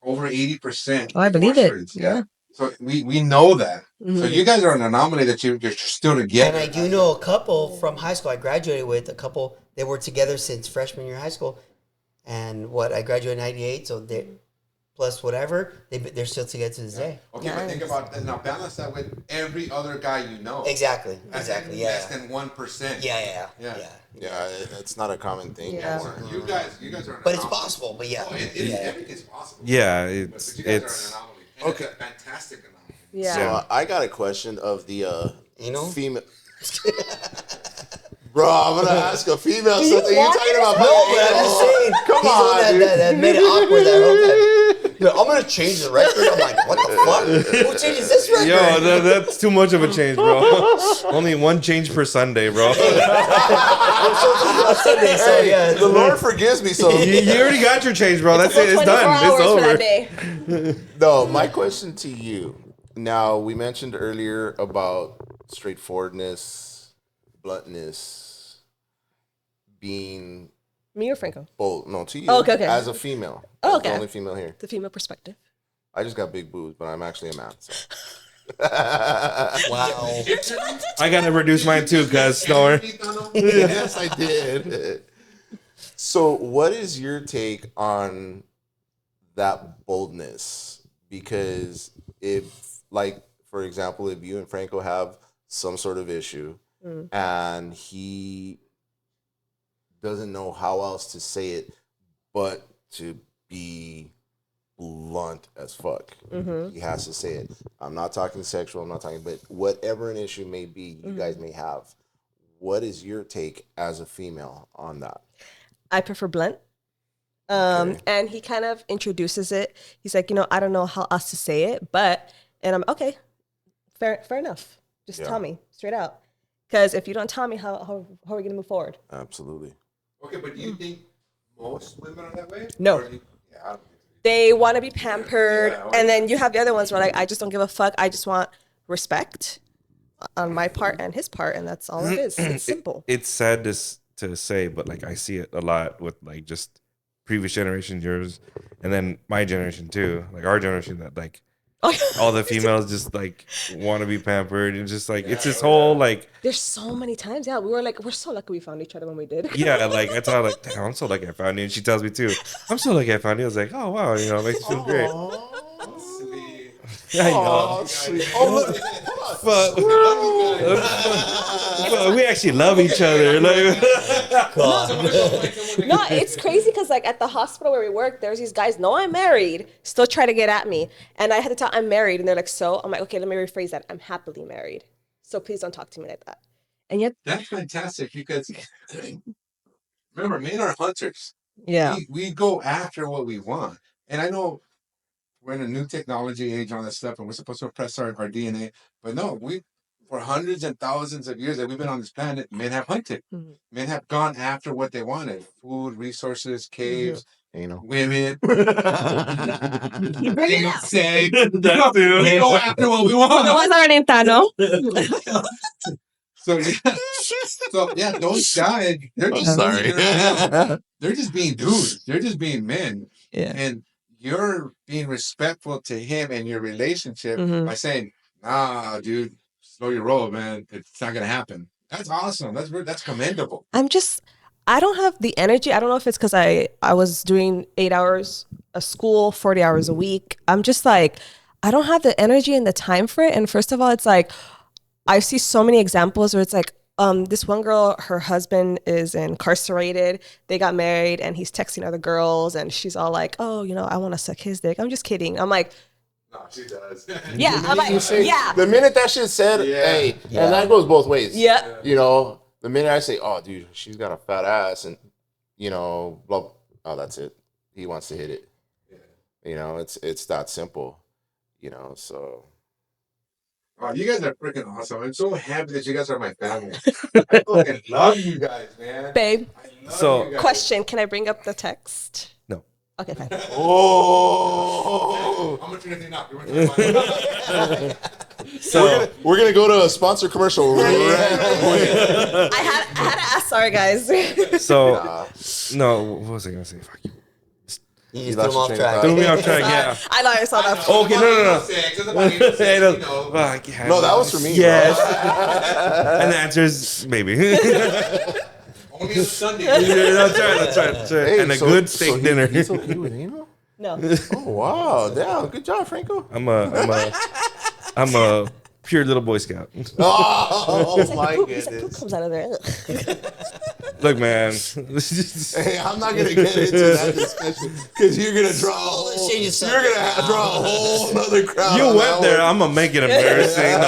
S1: over 80%.
S4: Oh, I believe it.
S1: Rates. Yeah. So we know that. So you guys are an anomaly that you're still together.
S3: And I do know a couple from high school I graduated with. A couple they were together since freshman year of high school, and I graduated in '98, so they plus whatever they're still together to this day.
S1: Okay, but think about that. Now balance that with every other guy you know.
S3: Exactly.
S1: That's
S3: Yeah.
S1: Less than 1%.
S3: Yeah.
S2: Yeah, it's not a common thing.
S4: Yeah.
S1: So you guys are. An
S3: But it's
S1: anomaly.
S3: possible. But yeah.
S1: Oh, everything's possible.
S5: Yeah,
S1: But
S5: it's
S1: you guys
S5: it's.
S1: are an anomaly. And
S2: Okay.
S1: It's a fantastic anomaly.
S4: Yeah.
S2: So I got a question of the
S3: You know?
S2: female. Bro, I'm gonna ask a female something. You
S4: want
S2: talking
S4: to
S2: about?
S3: No, but I'm just saying.
S2: Come
S3: he's the one
S2: on, dude.
S3: that made it awkward that whole time. I'm gonna change the record. I'm like, what the fuck? Who changes this record?
S5: Yo, that's too much of a change, bro. Only one change per Sunday, bro.
S3: On Sunday, so yeah.
S2: The Lord forgives me. So
S5: You already got your change, bro. That's it. It's
S4: 24
S5: done.
S4: hours
S5: It's
S4: for that
S5: over.
S4: day.
S2: no, my question to you. Now we mentioned earlier about straightforwardness, bluntness, being
S4: Me or Franco?
S2: bold. No, to you.
S4: Oh, okay.
S2: As a female.
S4: Oh,
S2: As the
S4: okay.
S2: only female here.
S4: The female perspective.
S2: I just got big boobs, but I'm actually a man. So.
S3: Wow.
S5: I gotta reduce mine too, cuz snore.
S2: Yes, I did. So, what is your take on that boldness? Because if, like, for example, if you and Franco have some sort of issue and he doesn't know how else to say it but to be blunt as fuck. He has to say it. I'm not talking sexual, I'm not talking, but whatever an issue may be you guys may have, what is your take as a female on that?
S4: I prefer blunt.
S2: Okay.
S4: And he kind of introduces it. He's like, I don't know how else to say it, but, and I'm okay, fair enough. Just tell me straight out. Because if you don't tell me, how are we going to move forward?
S2: Absolutely.
S6: Okay, but do you think most women are that way?
S4: No.
S6: Or do you- yeah, I don't think so.
S4: They want to be pampered.
S6: Yeah,
S4: And then you have the other ones where like, I just don't give a fuck. I just want respect on my part and his part. And that's all it is. It's simple.
S5: It's sad to say, but like I see it a lot with like just previous generation, yours, and then my generation too. Like our generation, that like all the females just like want to be pampered and just like it's this whole like
S4: There's so many times. Yeah, we're so lucky we found each other when we did.
S5: yeah, like I tell her like, damn, I'm so lucky I found you, and she tells me too, I'm so lucky I found you. I was like, oh wow, it makes me feel great.
S6: Sweet.
S5: I know.
S2: Sweet. Oh, look.
S5: But we actually love each other. Like,
S4: No, it's crazy because like at the hospital where we work, there's these guys, no, I'm married, still try to get at me. And I had to tell I'm married. And they're like, so? I'm like, okay, let me rephrase that. I'm happily married. So please don't talk to me like that. And yet,
S6: That's fantastic because remember, men are hunters.
S4: yeah.
S6: We go after what we want. And I know we're in a new technology age on this stuff and we're supposed to oppress our DNA. But no, for hundreds and thousands of years that we've been on this planet, men have hunted. Men have gone after what they wanted. Food, resources, caves, women.
S4: You bring it up.
S6: Say, we go after what we want.
S4: No one's our name, Tano.
S6: So yeah, those guys, they're just they're just being dudes. They're just being men.
S4: Yeah.
S6: And you're being respectful to him and your relationship by saying, nah, dude, slow your roll, man. It's not gonna happen. That's awesome. That's commendable.
S4: I don't have the energy. I don't know if it's because I was doing 8 hours of school, 40 hours a week. I'm just like, I don't have the energy and the time for it. And first of all, it's like, I see so many examples where it's like, this one girl, her husband is incarcerated. They got married and he's texting other girls and she's all like, oh, I want to suck his dick. I'm just kidding. I'm like,
S6: No, she does.
S4: yeah. I'm like, yeah.
S2: The minute that shit said, hey, and that goes both ways.
S4: Yeah.
S2: The minute I say, oh, dude, she's got a fat ass and, blah, oh, that's it. He wants to hit it. Yeah. It's that simple, so.
S6: Oh, you guys are freaking awesome. I'm so happy that you guys are my family. I fucking love you guys, man.
S4: Babe,
S6: I love
S5: So-
S6: you guys.
S4: question. Can I bring up the text?
S5: No.
S4: Okay, fine.
S2: Oh.
S6: How much do you think now? You want to talk about it?
S5: so
S2: We're gonna go to a sponsor commercial.
S4: I had to ask. Sorry, guys.
S5: so no, what was I gonna say? Fuck you.
S3: You just
S2: lost
S3: threw him off
S2: your
S3: track.
S2: train
S5: Threw me off track. Yeah.
S4: I know I saw that.
S5: Okay, no.
S6: Sex, it's about sex,
S5: Hey, no.
S6: you know.
S5: Fuck, yeah.
S2: No, that was for me.
S5: Yes.
S2: Bro.
S5: And the answer is maybe.
S6: Only on Sunday.
S5: That's right.
S2: Hey,
S5: And a
S2: so-
S5: good
S2: so
S5: steak
S2: he-
S5: dinner.
S2: He was anal?
S4: No.
S2: Oh wow! Damn, good job, Franco.
S5: I'm a pure little Boy Scout.
S2: Oh my
S4: He's like, poop
S2: goodness!
S4: comes out of there. Ugh.
S5: Look, man.
S2: Hey, I'm not gonna get into that discussion because you're gonna draw a whole. You're gonna draw a whole another crowd.
S5: You
S2: on
S5: went
S2: that
S5: there.
S2: one.
S5: I'm gonna make it embarrassing.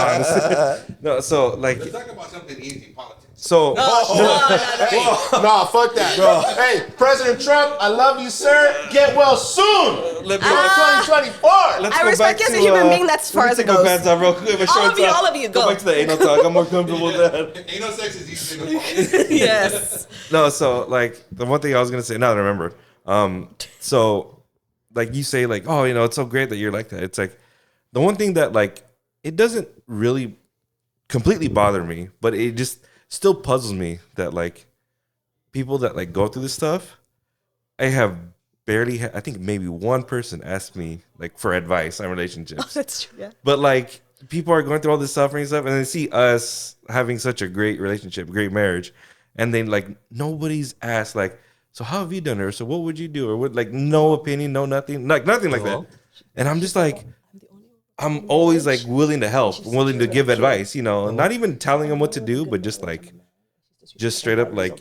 S5: No, so like,
S6: Let's talk about something easy, politics.
S5: So
S2: Nah, fuck that. Hey, President Trump, I love you, sir. Get well soon.
S5: let's
S2: Go
S5: go.
S2: 2024.
S4: I respect you as a human being. That's as far as it goes.
S5: Pants off real quick.
S4: All of you,
S5: Go back to the anal talk. I'm more comfortable with that.
S6: Anal sex is easy.
S4: Yes.
S5: No, so like the one thing I was gonna say, now that I remembered. So like you say, like, oh, it's so great that you're like that. It's like the one thing that like it doesn't really completely bother me, but it just still puzzles me that like people that like go through this stuff, I have barely I think maybe one person asked me like for advice on relationships.
S4: That's true. Yeah.
S5: But like people are going through all this suffering stuff, and they see us having such a great relationship, great marriage, and then like nobody's asked like, so how have you done it? Or so what would you do? Or what, like no opinion, no nothing, like nothing like that. And I'm just like, I'm always like willing to help, willing to give advice, not even telling them what to do, but just like, just straight up like,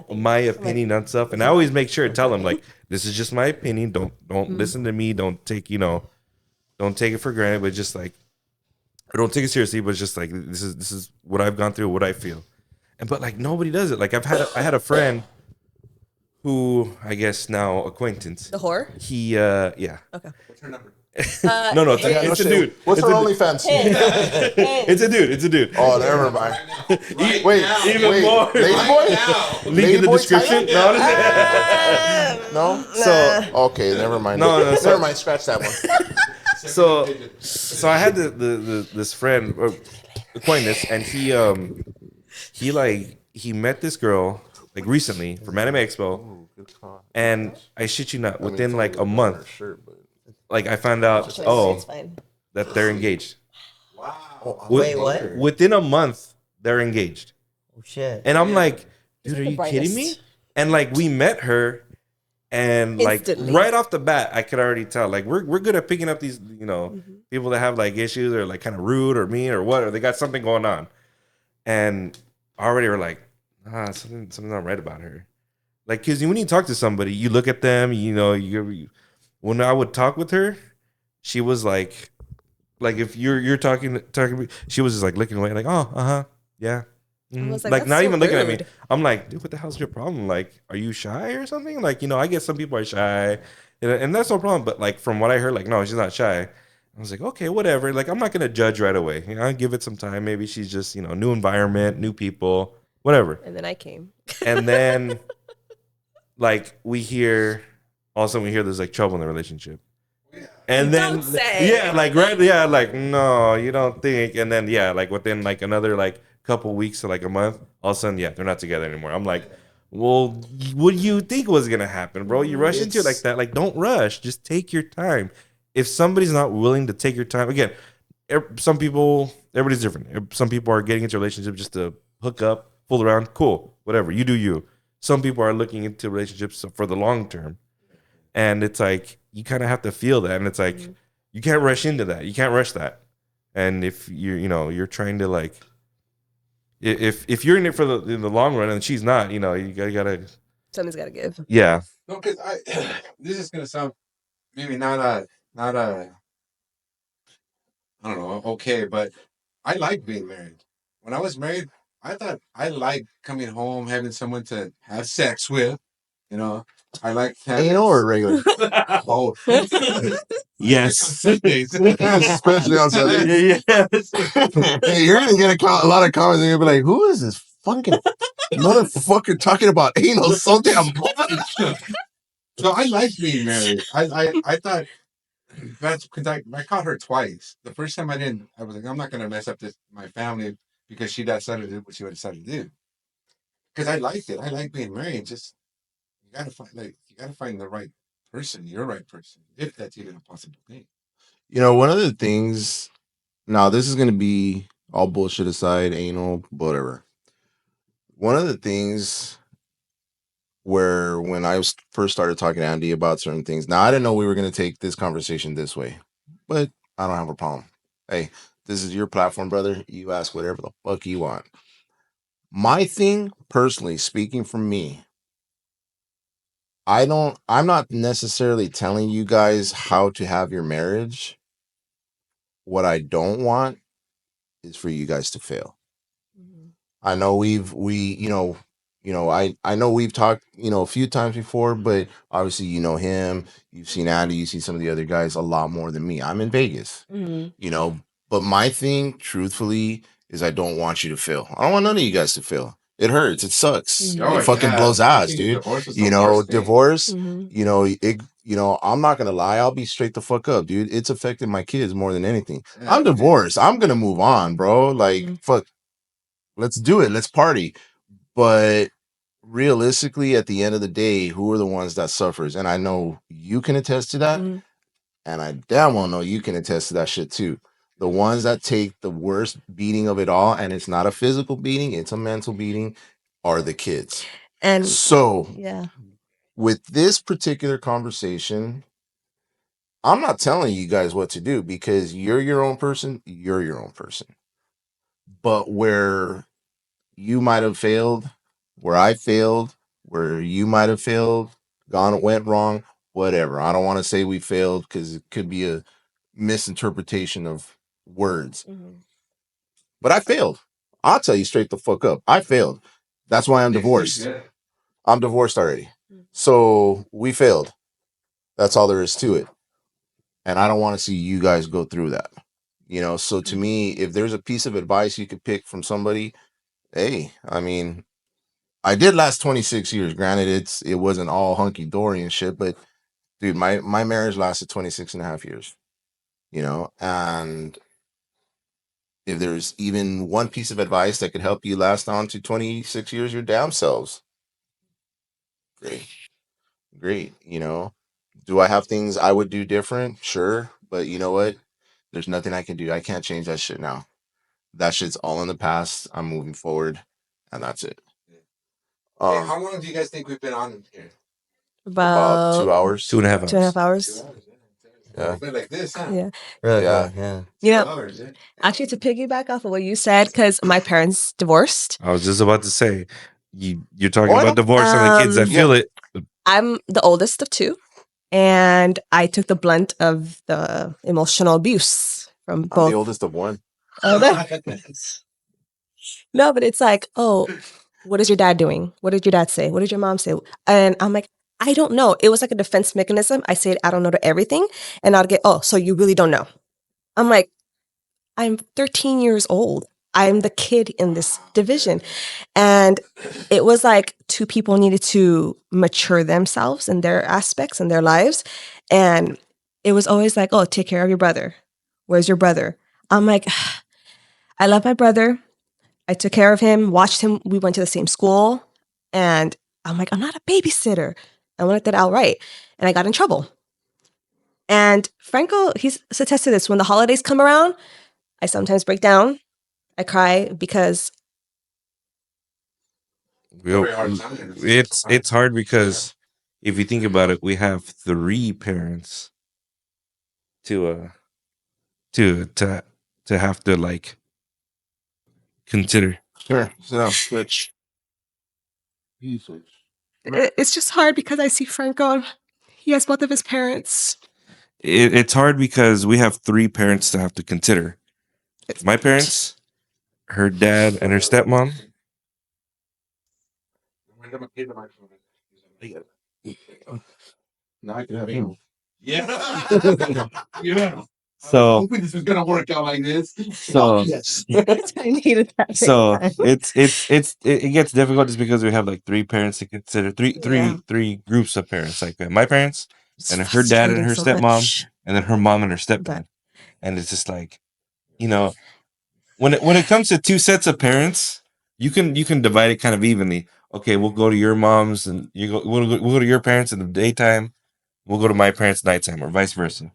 S5: my opinion on stuff. And I always make sure to tell them like, this is just my opinion. Don't listen to me. Don't take, don't take it for granted, but just like, or don't take it seriously, but just like, this is what I've gone through, what I feel. But like nobody does it. Like I had a friend who I guess now acquaintance.
S4: The whore?
S5: He yeah.
S4: Okay.
S6: What's her number?
S5: No, it's a dude.
S2: What's
S5: It's
S2: her
S5: a-
S2: OnlyFans?
S5: It's a dude.
S2: Oh, never mind.
S6: Right
S2: Wait,
S6: now.
S5: Even
S2: wait.
S5: more.
S2: Ladyboy?
S5: Link in the
S2: Ladyboy
S5: description.
S2: Thailand?
S5: No,
S2: No?
S5: so
S2: Okay, never mind.
S5: No,
S2: Never mind. Scratch that one.
S5: so I had this friend acquaintance, and he met this girl like recently from Anime Expo, and I shit you not, within like a month, like I found out
S4: It's fine.
S5: that they're engaged.
S6: Wow.
S3: Wait, what?
S5: Within a month, they're engaged.
S3: Oh shit.
S5: And I'm like, dude, are
S4: the
S5: you kidding me?
S4: brightest.
S5: And like we met her, and like
S4: Instantly.
S5: right off the bat, I could already tell. Like we're good at picking up these, people that have like issues or like kind of rude or mean or what, or they got something going on. And already we're like, something's not right about her. Like, because when you talk to somebody, you look at them, when I would talk with her, she was like if you're talking, she was just like looking away, like, oh, yeah.
S4: I was
S5: Like
S4: like,
S5: not
S4: that's
S5: even
S4: so
S5: looking at me.
S4: rude.
S5: I'm like, dude, what the hell's your problem? Like, are you shy or something? Like, I guess some people are shy, and that's no problem. But like from what I heard, like, no, she's not shy. I was like, okay, whatever. Like, I'm not gonna judge right away. I'll give it some time. Maybe she's just, new environment, new people, whatever.
S4: And then I came.
S5: And then, like, all of a sudden we hear there's like trouble in the relationship. And then,
S4: Don't say.
S5: yeah, like, right, yeah, like, no, you don't think. And then, yeah, like within like another like couple weeks to like a month, all of a sudden, yeah, they're not together anymore. I'm like, well, what do you think was gonna happen, bro? You rush into it like that. Like, don't rush. Just take your time. If somebody's not willing to take your time, again, some people, everybody's different. Some people are getting into a relationship just to hook up, fool around, cool, whatever. You do you. Some people are looking into relationships for the long term, and it's like you kind of have to feel that, and it's like you can't rush into that. You can't rush that. And if you're trying to like, if you're in it for in the long run and she's not, you gotta.
S4: Something's got to give.
S5: Yeah.
S6: No, because this is gonna sound maybe not a I don't know, okay, but I like being married. When I was married, I thought I liked coming home, having someone to have sex with. I like having
S2: Anal or regular?
S6: both.
S5: Yes.
S6: Sundays.
S2: Especially on Sunday.
S5: Yes.
S2: Hey, you're gonna get a lot of comments and you're gonna be like, who is this fucking motherfucker talking about anal so damn much?
S6: So I like being married. I thought that's because I caught her twice. The first time I was like, I'm not gonna mess up my family because she decided to do what she decided to do. Because I liked it. I like being married. Just you gotta find the right person, your right person, if that's even a possible thing.
S2: One of the things, now this is going to be all bullshit aside, anal, whatever. One of the things where when I first started talking to Andy about certain things, now I didn't know we were going to take this conversation this way, but I don't have a problem. Hey, this is your platform, brother. You ask whatever the fuck you want. My thing, personally, speaking from me, I'm not necessarily telling you guys how to have your marriage. What I don't want is for you guys to fail. I know I know we've talked, a few times before, but obviously you know him, you've seen Andy, you see some of the other guys a lot more than me. I'm in Vegas, you know, but my thing, truthfully, is I don't want you to fail. I don't want none of you guys to fail. It hurts. It sucks.
S6: Oh,
S2: It fucking
S6: yeah.
S2: blows
S6: I
S2: ass,
S6: think
S2: dude.
S6: divorce is the worst thing.
S2: Divorce, I'm not gonna lie, I'll be straight the fuck up, dude. It's affected my kids more than anything.
S6: Yeah,
S2: I'm divorced. I'm gonna move on, bro. Like, fuck, let's do it. Let's party. But realistically, at the end of the day, who are the ones that suffers? And I know you can attest to that, and I damn well know you can attest to that shit too. The ones that take the worst beating of it all, and it's not a physical beating, it's a mental beating, are the kids.
S4: And
S2: So
S4: yeah,
S2: with this particular conversation, I'm not telling you guys what to do because you're your own person, you're your own person. But where you might have failed, where I failed, where you might have failed, went wrong, whatever. I don't want to say we failed because it could be a misinterpretation of words. But I failed. I'll tell you straight the fuck up. I failed. That's why I'm divorced. I'm divorced already. So we failed. That's all there is to it. And I don't want to see you guys go through that. So to me, if there's a piece of advice you could pick from somebody, hey, I mean, I did last 26 years. Granted, it wasn't all hunky dory and shit, but dude, my marriage lasted 26 and a half years, and if there's even one piece of advice that could help you last on to 26 years, your damn selves. Great. Great. Do I have things I would do different? Sure. But you know what? There's nothing I can do. I can't change that shit now. That shit's all in the past. I'm moving forward, and that's it.
S6: Hey, how long do you guys think we've been on here?
S2: About 2 hours.
S5: 2.5 hours.
S4: 2.5 hours.
S2: Yeah.
S6: A bit like this, huh?
S4: Yeah.
S2: Yeah.
S4: You know,
S6: 2 hours, yeah.
S4: actually, to piggyback off of what you said, because my parents divorced.
S5: I was just about to say, you're talking
S2: Oh, I know.
S5: about divorce and the kids that feel it.
S4: I'm the oldest of two, and I took the blunt of the emotional abuse from
S2: I'm
S4: both.
S2: the oldest of one.
S4: No, but it's like, oh, what is your dad doing? What did your dad say? What did your mom say? And I'm like, I don't know. It was like a defense mechanism. I said, I don't know to everything. And I'd get, oh, so you really don't know. I'm like, I'm 13 years old. I'm the kid in this division. And it was like two people needed to mature themselves in their aspects and their lives. And it was always like, oh, take care of your brother. Where's your brother? I'm like, I love my brother. I took care of him, watched him. We went to the same school. And I'm like, I'm not a babysitter. I wanted that outright. And I got in trouble. And Franco, he's attested to this. When the holidays come around, I sometimes break down. I cry because
S5: It's hard because if you think about it, we have 3 parents to have to like consider.
S2: Sure. So switch.
S4: it's just hard because I see Franco. He has both of his parents.
S5: It's hard because we have 3 parents to have to consider. My parents, her dad, and her stepmom.
S6: Now I can have him. Yeah.
S5: So
S6: hoping this is gonna work out like this.
S2: Yes.
S4: I needed that.
S5: So it gets difficult just because we have like 3 parents to consider, three groups of parents, like my parents and her dad and her stepmom, and then her mom and her stepdad, and it's just like, when it comes to 2 sets of parents, you can divide it kind of evenly. Okay, we'll go to your mom's and we'll go to your parents in the daytime. We'll go to my parents nighttime, or vice versa.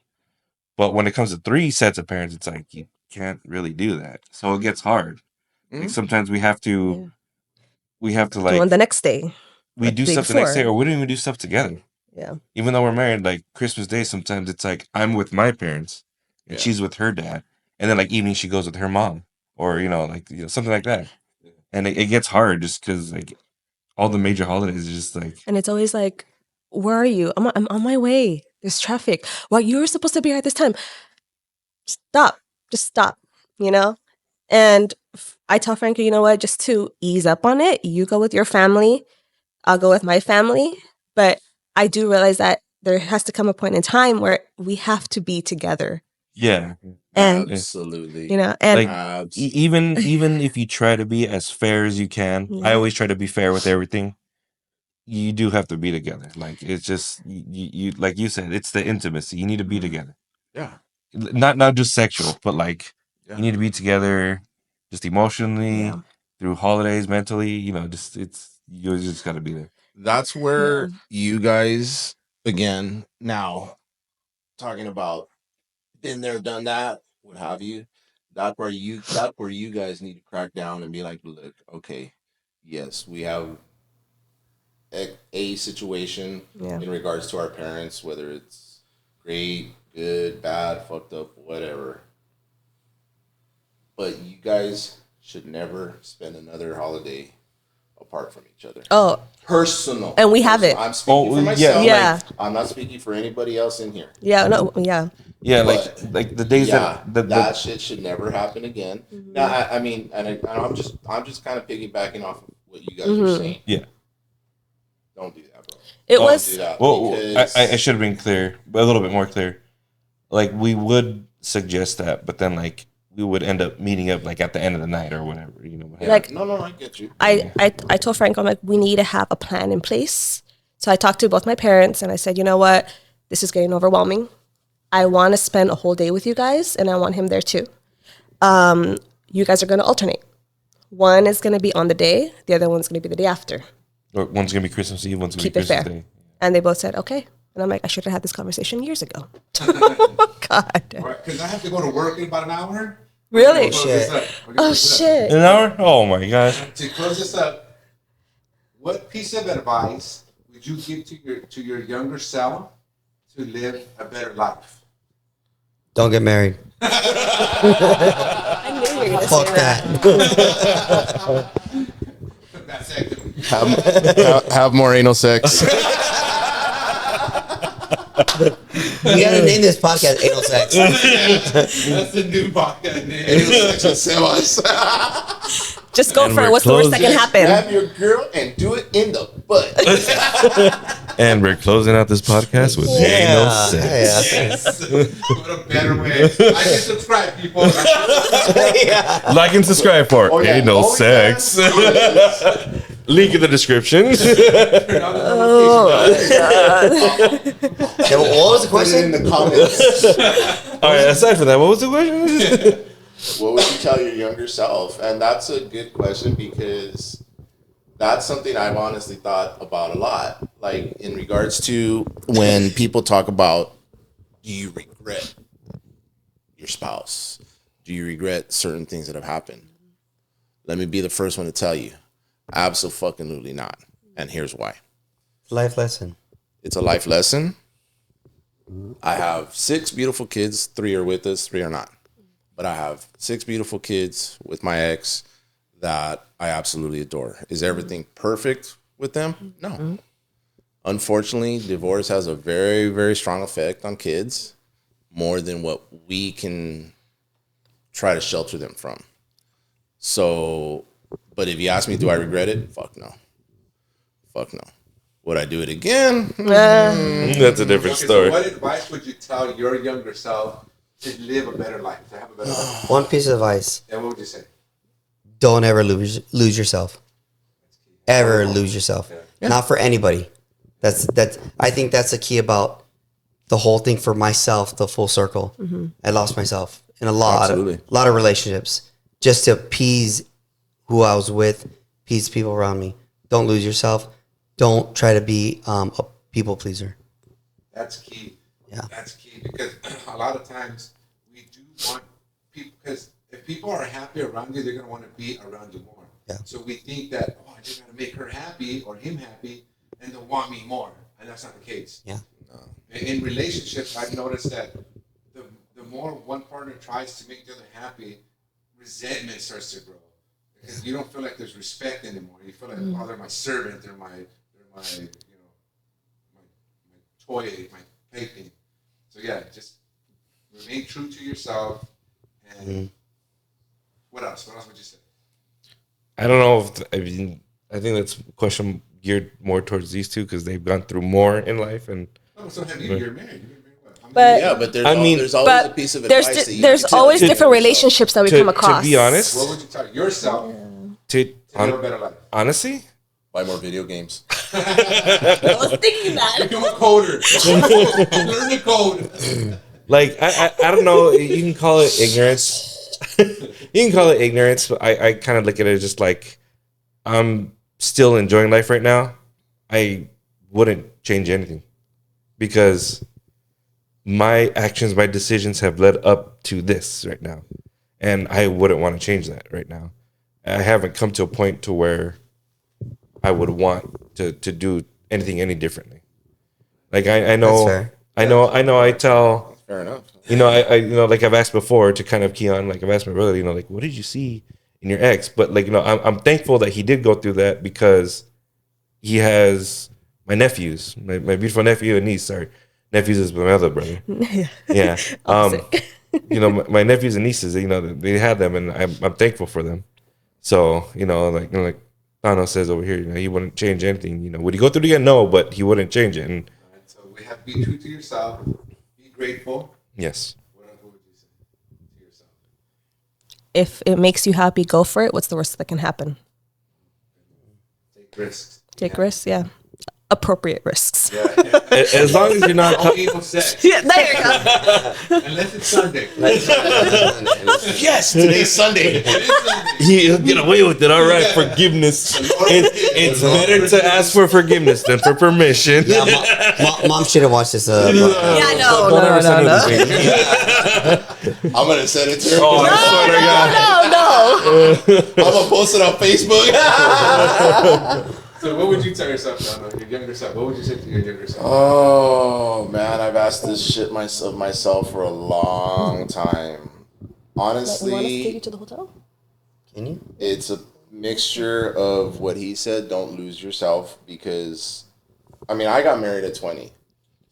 S5: But when it comes to 3 sets of parents, it's like you can't really do that. So it gets hard. Like sometimes we have to like
S4: on the next day.
S5: we do
S4: day
S5: stuff the next day,
S4: before.
S5: or we don't even do stuff together.
S4: Yeah.
S5: Even though we're married, like Christmas Day, sometimes it's like I'm with my parents and she's with her dad, and then like evening she goes with her mom, or something like that. And it gets hard just because like all the major holidays are just like.
S4: And it's always like, where are you? I'm on my way. There's traffic. Well, you were supposed to be here at this time. Stop. Just stop. And I tell Frankie, you know what, just to ease up on it, you go with your family, I'll go with my family. But I do realize that there has to come a point in time where we have to be together.
S5: Yeah.
S4: And,
S8: Absolutely.
S4: you know, and
S5: Like even if you try to be as fair as you can, I always try to be fair with everything. You do have to be together. Like it's just you like you said, it's the intimacy. You need to be together.
S8: Yeah.
S5: Not just sexual, but like
S8: Yeah.
S5: you need to be together, just emotionally,
S4: Yeah.
S5: through holidays, mentally. You know, just you just got to be there.
S8: That's where you guys, again, now talking about been there, done that, what have you. That's where you guys need to crack down and be like, look, okay, yes, we have a situation
S4: Yeah.
S8: in regards to our parents, whether it's great, good, bad, fucked up, whatever. But you guys should never spend another holiday apart from each other.
S4: Oh,
S8: Personal.
S4: and we have it.
S8: I'm speaking for myself.
S4: Yeah.
S8: I'm not speaking for anybody else in here.
S4: Yeah, no, yeah.
S5: Yeah,
S8: But,
S5: like the days
S8: that shit should never happen again. Now, I mean, and I'm just kind of piggybacking off of what you guys are saying.
S5: Yeah.
S8: Don't do that, bro.
S4: It
S8: Don't
S4: was.
S8: do that
S5: Well,
S8: because
S5: I should have been clear, a little bit more clear. Like we would suggest that, but then like we would end up meeting up like at the end of the night or whatever, you know.
S4: Like,
S8: no, I get you.
S4: I told Frank, I'm like, we need to have a plan in place. So I talked to both my parents and I said, you know what, this is getting overwhelming. I want to spend a whole day with you guys, and I want him there too. You guys are going to alternate. One is going to be on the day, the other one's going to be the day after.
S5: Or one's gonna be Christmas Eve, one's gonna
S4: Keep
S5: be
S4: it
S5: Christmas
S4: fair.
S5: Day.
S4: And they both said, okay. And I'm like, I should have had this conversation years ago. Oh, God.
S6: Because I have to go to work in about an hour.
S4: Really?
S6: Close this up. We're gonna
S4: Oh,
S6: close this up.
S4: shit.
S5: An hour? Oh my gosh.
S6: To close this up, what piece of advice would you give to your younger self to live a better life?
S3: Don't get married.
S4: I knew you were going to
S3: Fuck
S4: say
S3: that.
S6: That's it.
S8: Have more anal sex.
S3: You gotta name this podcast Anal Sex.
S6: That's the new podcast name.
S8: Anal sex and semas.
S4: Just go
S5: And
S4: for it.
S5: we're
S4: What's the worst that can
S8: Just
S4: happen?
S8: grab your girl and do it in the butt.
S5: And we're closing out this podcast with anal sex.
S6: What a better way. I can subscribe, people.
S5: Like and subscribe for
S8: Oh, yeah.
S5: anal
S8: Oh,
S5: sex.
S8: yes.
S5: Link in the description.
S3: Yeah, well, what was the
S8: Put it in
S3: question?
S8: the comments.
S5: All right. Aside from that, what was the question?
S8: What would you tell your younger self? And that's a good question because that's something I've honestly thought about a lot. Like in regards to when people talk about, do you regret your spouse? Do you regret certain things that have happened? Let me be the first one to tell you, absolutely not. And here's why.
S3: Life lesson.
S8: It's a life lesson. I have 6 beautiful kids. 3 are with us, 3 are not. But I have 6 beautiful kids with my ex that I absolutely adore. Is everything perfect with them? No. Unfortunately, divorce has a very, very strong effect on kids, more than what we can try to shelter them from. So, but if you ask me, do I regret it? Fuck no. Fuck no. Would I do it again?
S5: That's a different
S6: Okay,
S5: story.
S6: so what advice would you tell your younger self to live a better life, to have a better life?
S3: One piece of advice:
S6: And what would you say?
S3: don't ever lose yourself. Ever lose yourself. Not for anybody. That's. I think that's the key about the whole thing for myself. The full circle. I lost myself in a lot of relationships just to appease who I was with, appease people around me. Don't lose yourself. Don't try to be a people pleaser.
S6: That's key.
S3: Yeah.
S6: That's key because a lot of times we do want people, because if people are happy around you, they're going to want to be around you more.
S3: Yeah.
S6: So we think that, oh, I just got to make her happy or him happy and they'll want me more. And that's not the case.
S3: Yeah.
S6: In relationships, I've noticed that the more one partner tries to make the other happy, resentment starts to grow. Because you don't feel like there's respect anymore. You feel like, oh, they're my servant, they're my toy, my plaything. So yeah, just remain true to yourself. And what else? What else would you say?
S5: I don't know if I think that's a question geared more towards these two because they've gone through more in life and.
S6: Oh, so have you? You're married.
S4: But
S8: Yeah, but there's,
S5: I mean,
S8: there's always a
S4: but
S8: piece of
S4: there's
S8: advice that you
S4: there's
S8: can
S4: always
S8: tell
S4: different
S8: yourself.
S4: relationships that we come across.
S5: To be honest,
S6: What would you tell yourself
S5: to
S6: live a better life?
S5: honestly,
S8: Buy more video games.
S4: I was thinking that.
S6: Become a coder. Learn to code.
S5: like I don't know. You can call it ignorance. You can call it ignorance, but I kind of look at it as just like I'm still enjoying life right now. I wouldn't change anything because my actions, my decisions have led up to this right now, and I wouldn't want to change that right now. I haven't come to a point to where I would want to do anything any differently. Like I know,
S3: That's fair.
S5: I tell.
S8: Fair enough.
S5: I like I've asked before to kind of key on, like I've asked my brother, like, what did you see in your ex? But like, I'm thankful that he did go through that because he has my nephews, my beautiful nephew and niece. Sorry, nephews is my other brother. Yeah. My nephews and nieces, they had them, and I'm thankful for them. So, like Thanos says over here, he wouldn't change anything. Would he go through it again? No, but he wouldn't change it. And
S6: So we have to be true to yourself. Be grateful.
S5: yes,
S6: What would you say to yourself?
S4: If it makes you happy, go for it. What's the worst that can happen?
S6: Take risks.
S4: Take risks, yeah. Appropriate risks.
S6: Yeah.
S5: as long as you're not.
S6: Don't evil sex.
S4: Yeah, there you go.
S6: Unless it's Sunday.
S8: Yes, today's Sunday.
S6: It is Sunday.
S5: He'll get away with it. All right, forgiveness. It's better to ask for forgiveness than for permission.
S3: Yeah, mom should have watched this.
S4: Yeah, no.
S5: Don't ever send it to me.
S8: I'm gonna send it to her.
S5: Oh, I swear to God.
S4: No.
S8: I'm gonna post it on Facebook.
S6: So what would you tell yourself, Donna, your younger self? What would you say to your younger self?
S8: Oh man, I've asked this shit of myself for a long time. Honestly,
S4: to the hotel?
S3: Can you?
S8: it's a mixture of what he said. Don't lose yourself because, I got married at 20,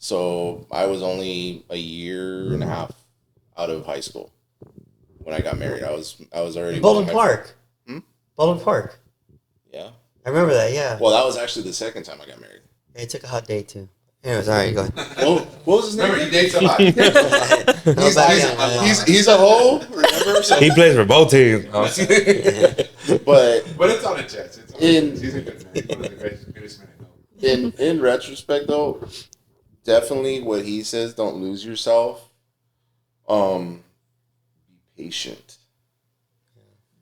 S8: so I was only a year and a half out of high school when I got married. I was already
S3: Baldwin Park.
S8: Hmm?
S3: Baldwin Park.
S8: Yeah.
S3: I remember that. Yeah.
S8: Well, that was actually the second time I got married.
S3: It took a hot day too. Anyways, all right, go ahead.
S8: Well, what was his name?
S6: Remember, he dates a lot.
S3: Go back and-
S8: He's a hoe. Remember? So,
S5: He plays for both teams.
S8: but
S6: But it's on the Jets. It's on the Jets. He's a good man. He's one of the greatest men I know.
S8: in retrospect, though, definitely what he says. Don't lose yourself. Be patient.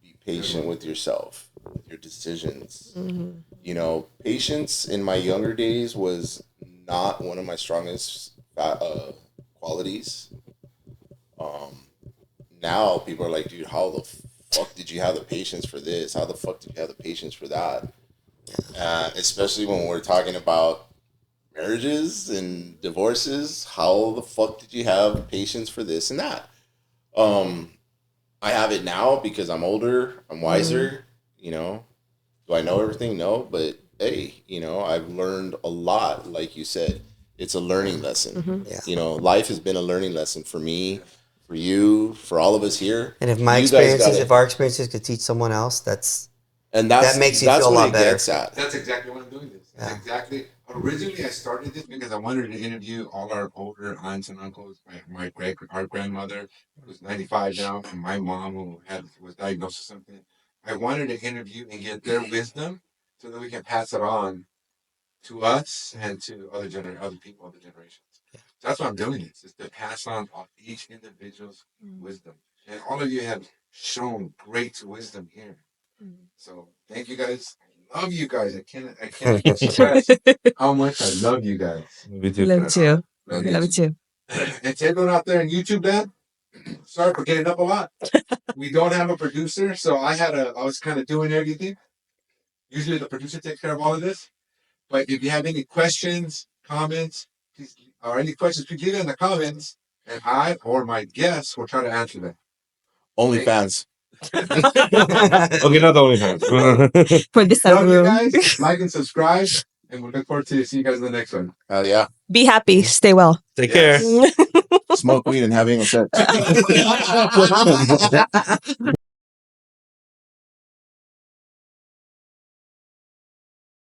S8: Be patient with yourself, with your decisions. Patience in my younger days was not one of my strongest qualities. Now people are like, dude, how the fuck did you have the patience for this? How the fuck did you have the patience for that? Especially when we're talking about marriages and divorces. How the fuck did you have patience for this and that? I have it now because I'm older, I'm wiser, Do I know everything? No, but hey, I've learned a lot. Like you said, it's a learning lesson.
S3: Yeah.
S8: Life has been a learning lesson for me, for you, for all of us here.
S3: And if my
S8: You guys
S3: experiences,
S8: gotta-
S3: if our experiences could teach someone else,
S8: That
S3: makes you feel a
S8: what
S3: lot
S8: it
S3: better.
S8: gets at.
S6: That's exactly why I'm doing this. That's
S3: Yeah.
S6: exactly. Originally, I started this because I wanted to interview all our older aunts and uncles. Our grandmother who's 95 now, and my mom who was diagnosed with something. I wanted to interview and get their wisdom so that we can pass it on to us and to other people, other generations. So that's why I'm doing this, is to pass on each individual's wisdom. And all of you have shown great wisdom here. So thank you guys. I love you guys. I can't express how much I love you guys.
S5: Me too.
S4: Love you too.
S6: Love
S4: Love you too.
S6: And to everyone out there in YouTube land, sorry for getting up a lot. We don't have a producer, so I was kind of doing everything. Usually the producer takes care of all of this. But if you have any questions, comments, please, please leave it in the comments, and I or my guests will try to answer them.
S8: OnlyFans.
S5: Okay, not the only time.
S4: For this
S6: Love you
S4: room.
S6: guys. Like and subscribe, and we'll look forward to seeing you guys in the next one.
S8: Hell yeah.
S4: Be happy. Stay well.
S5: Take care.
S8: Smoke weed and have anal sex.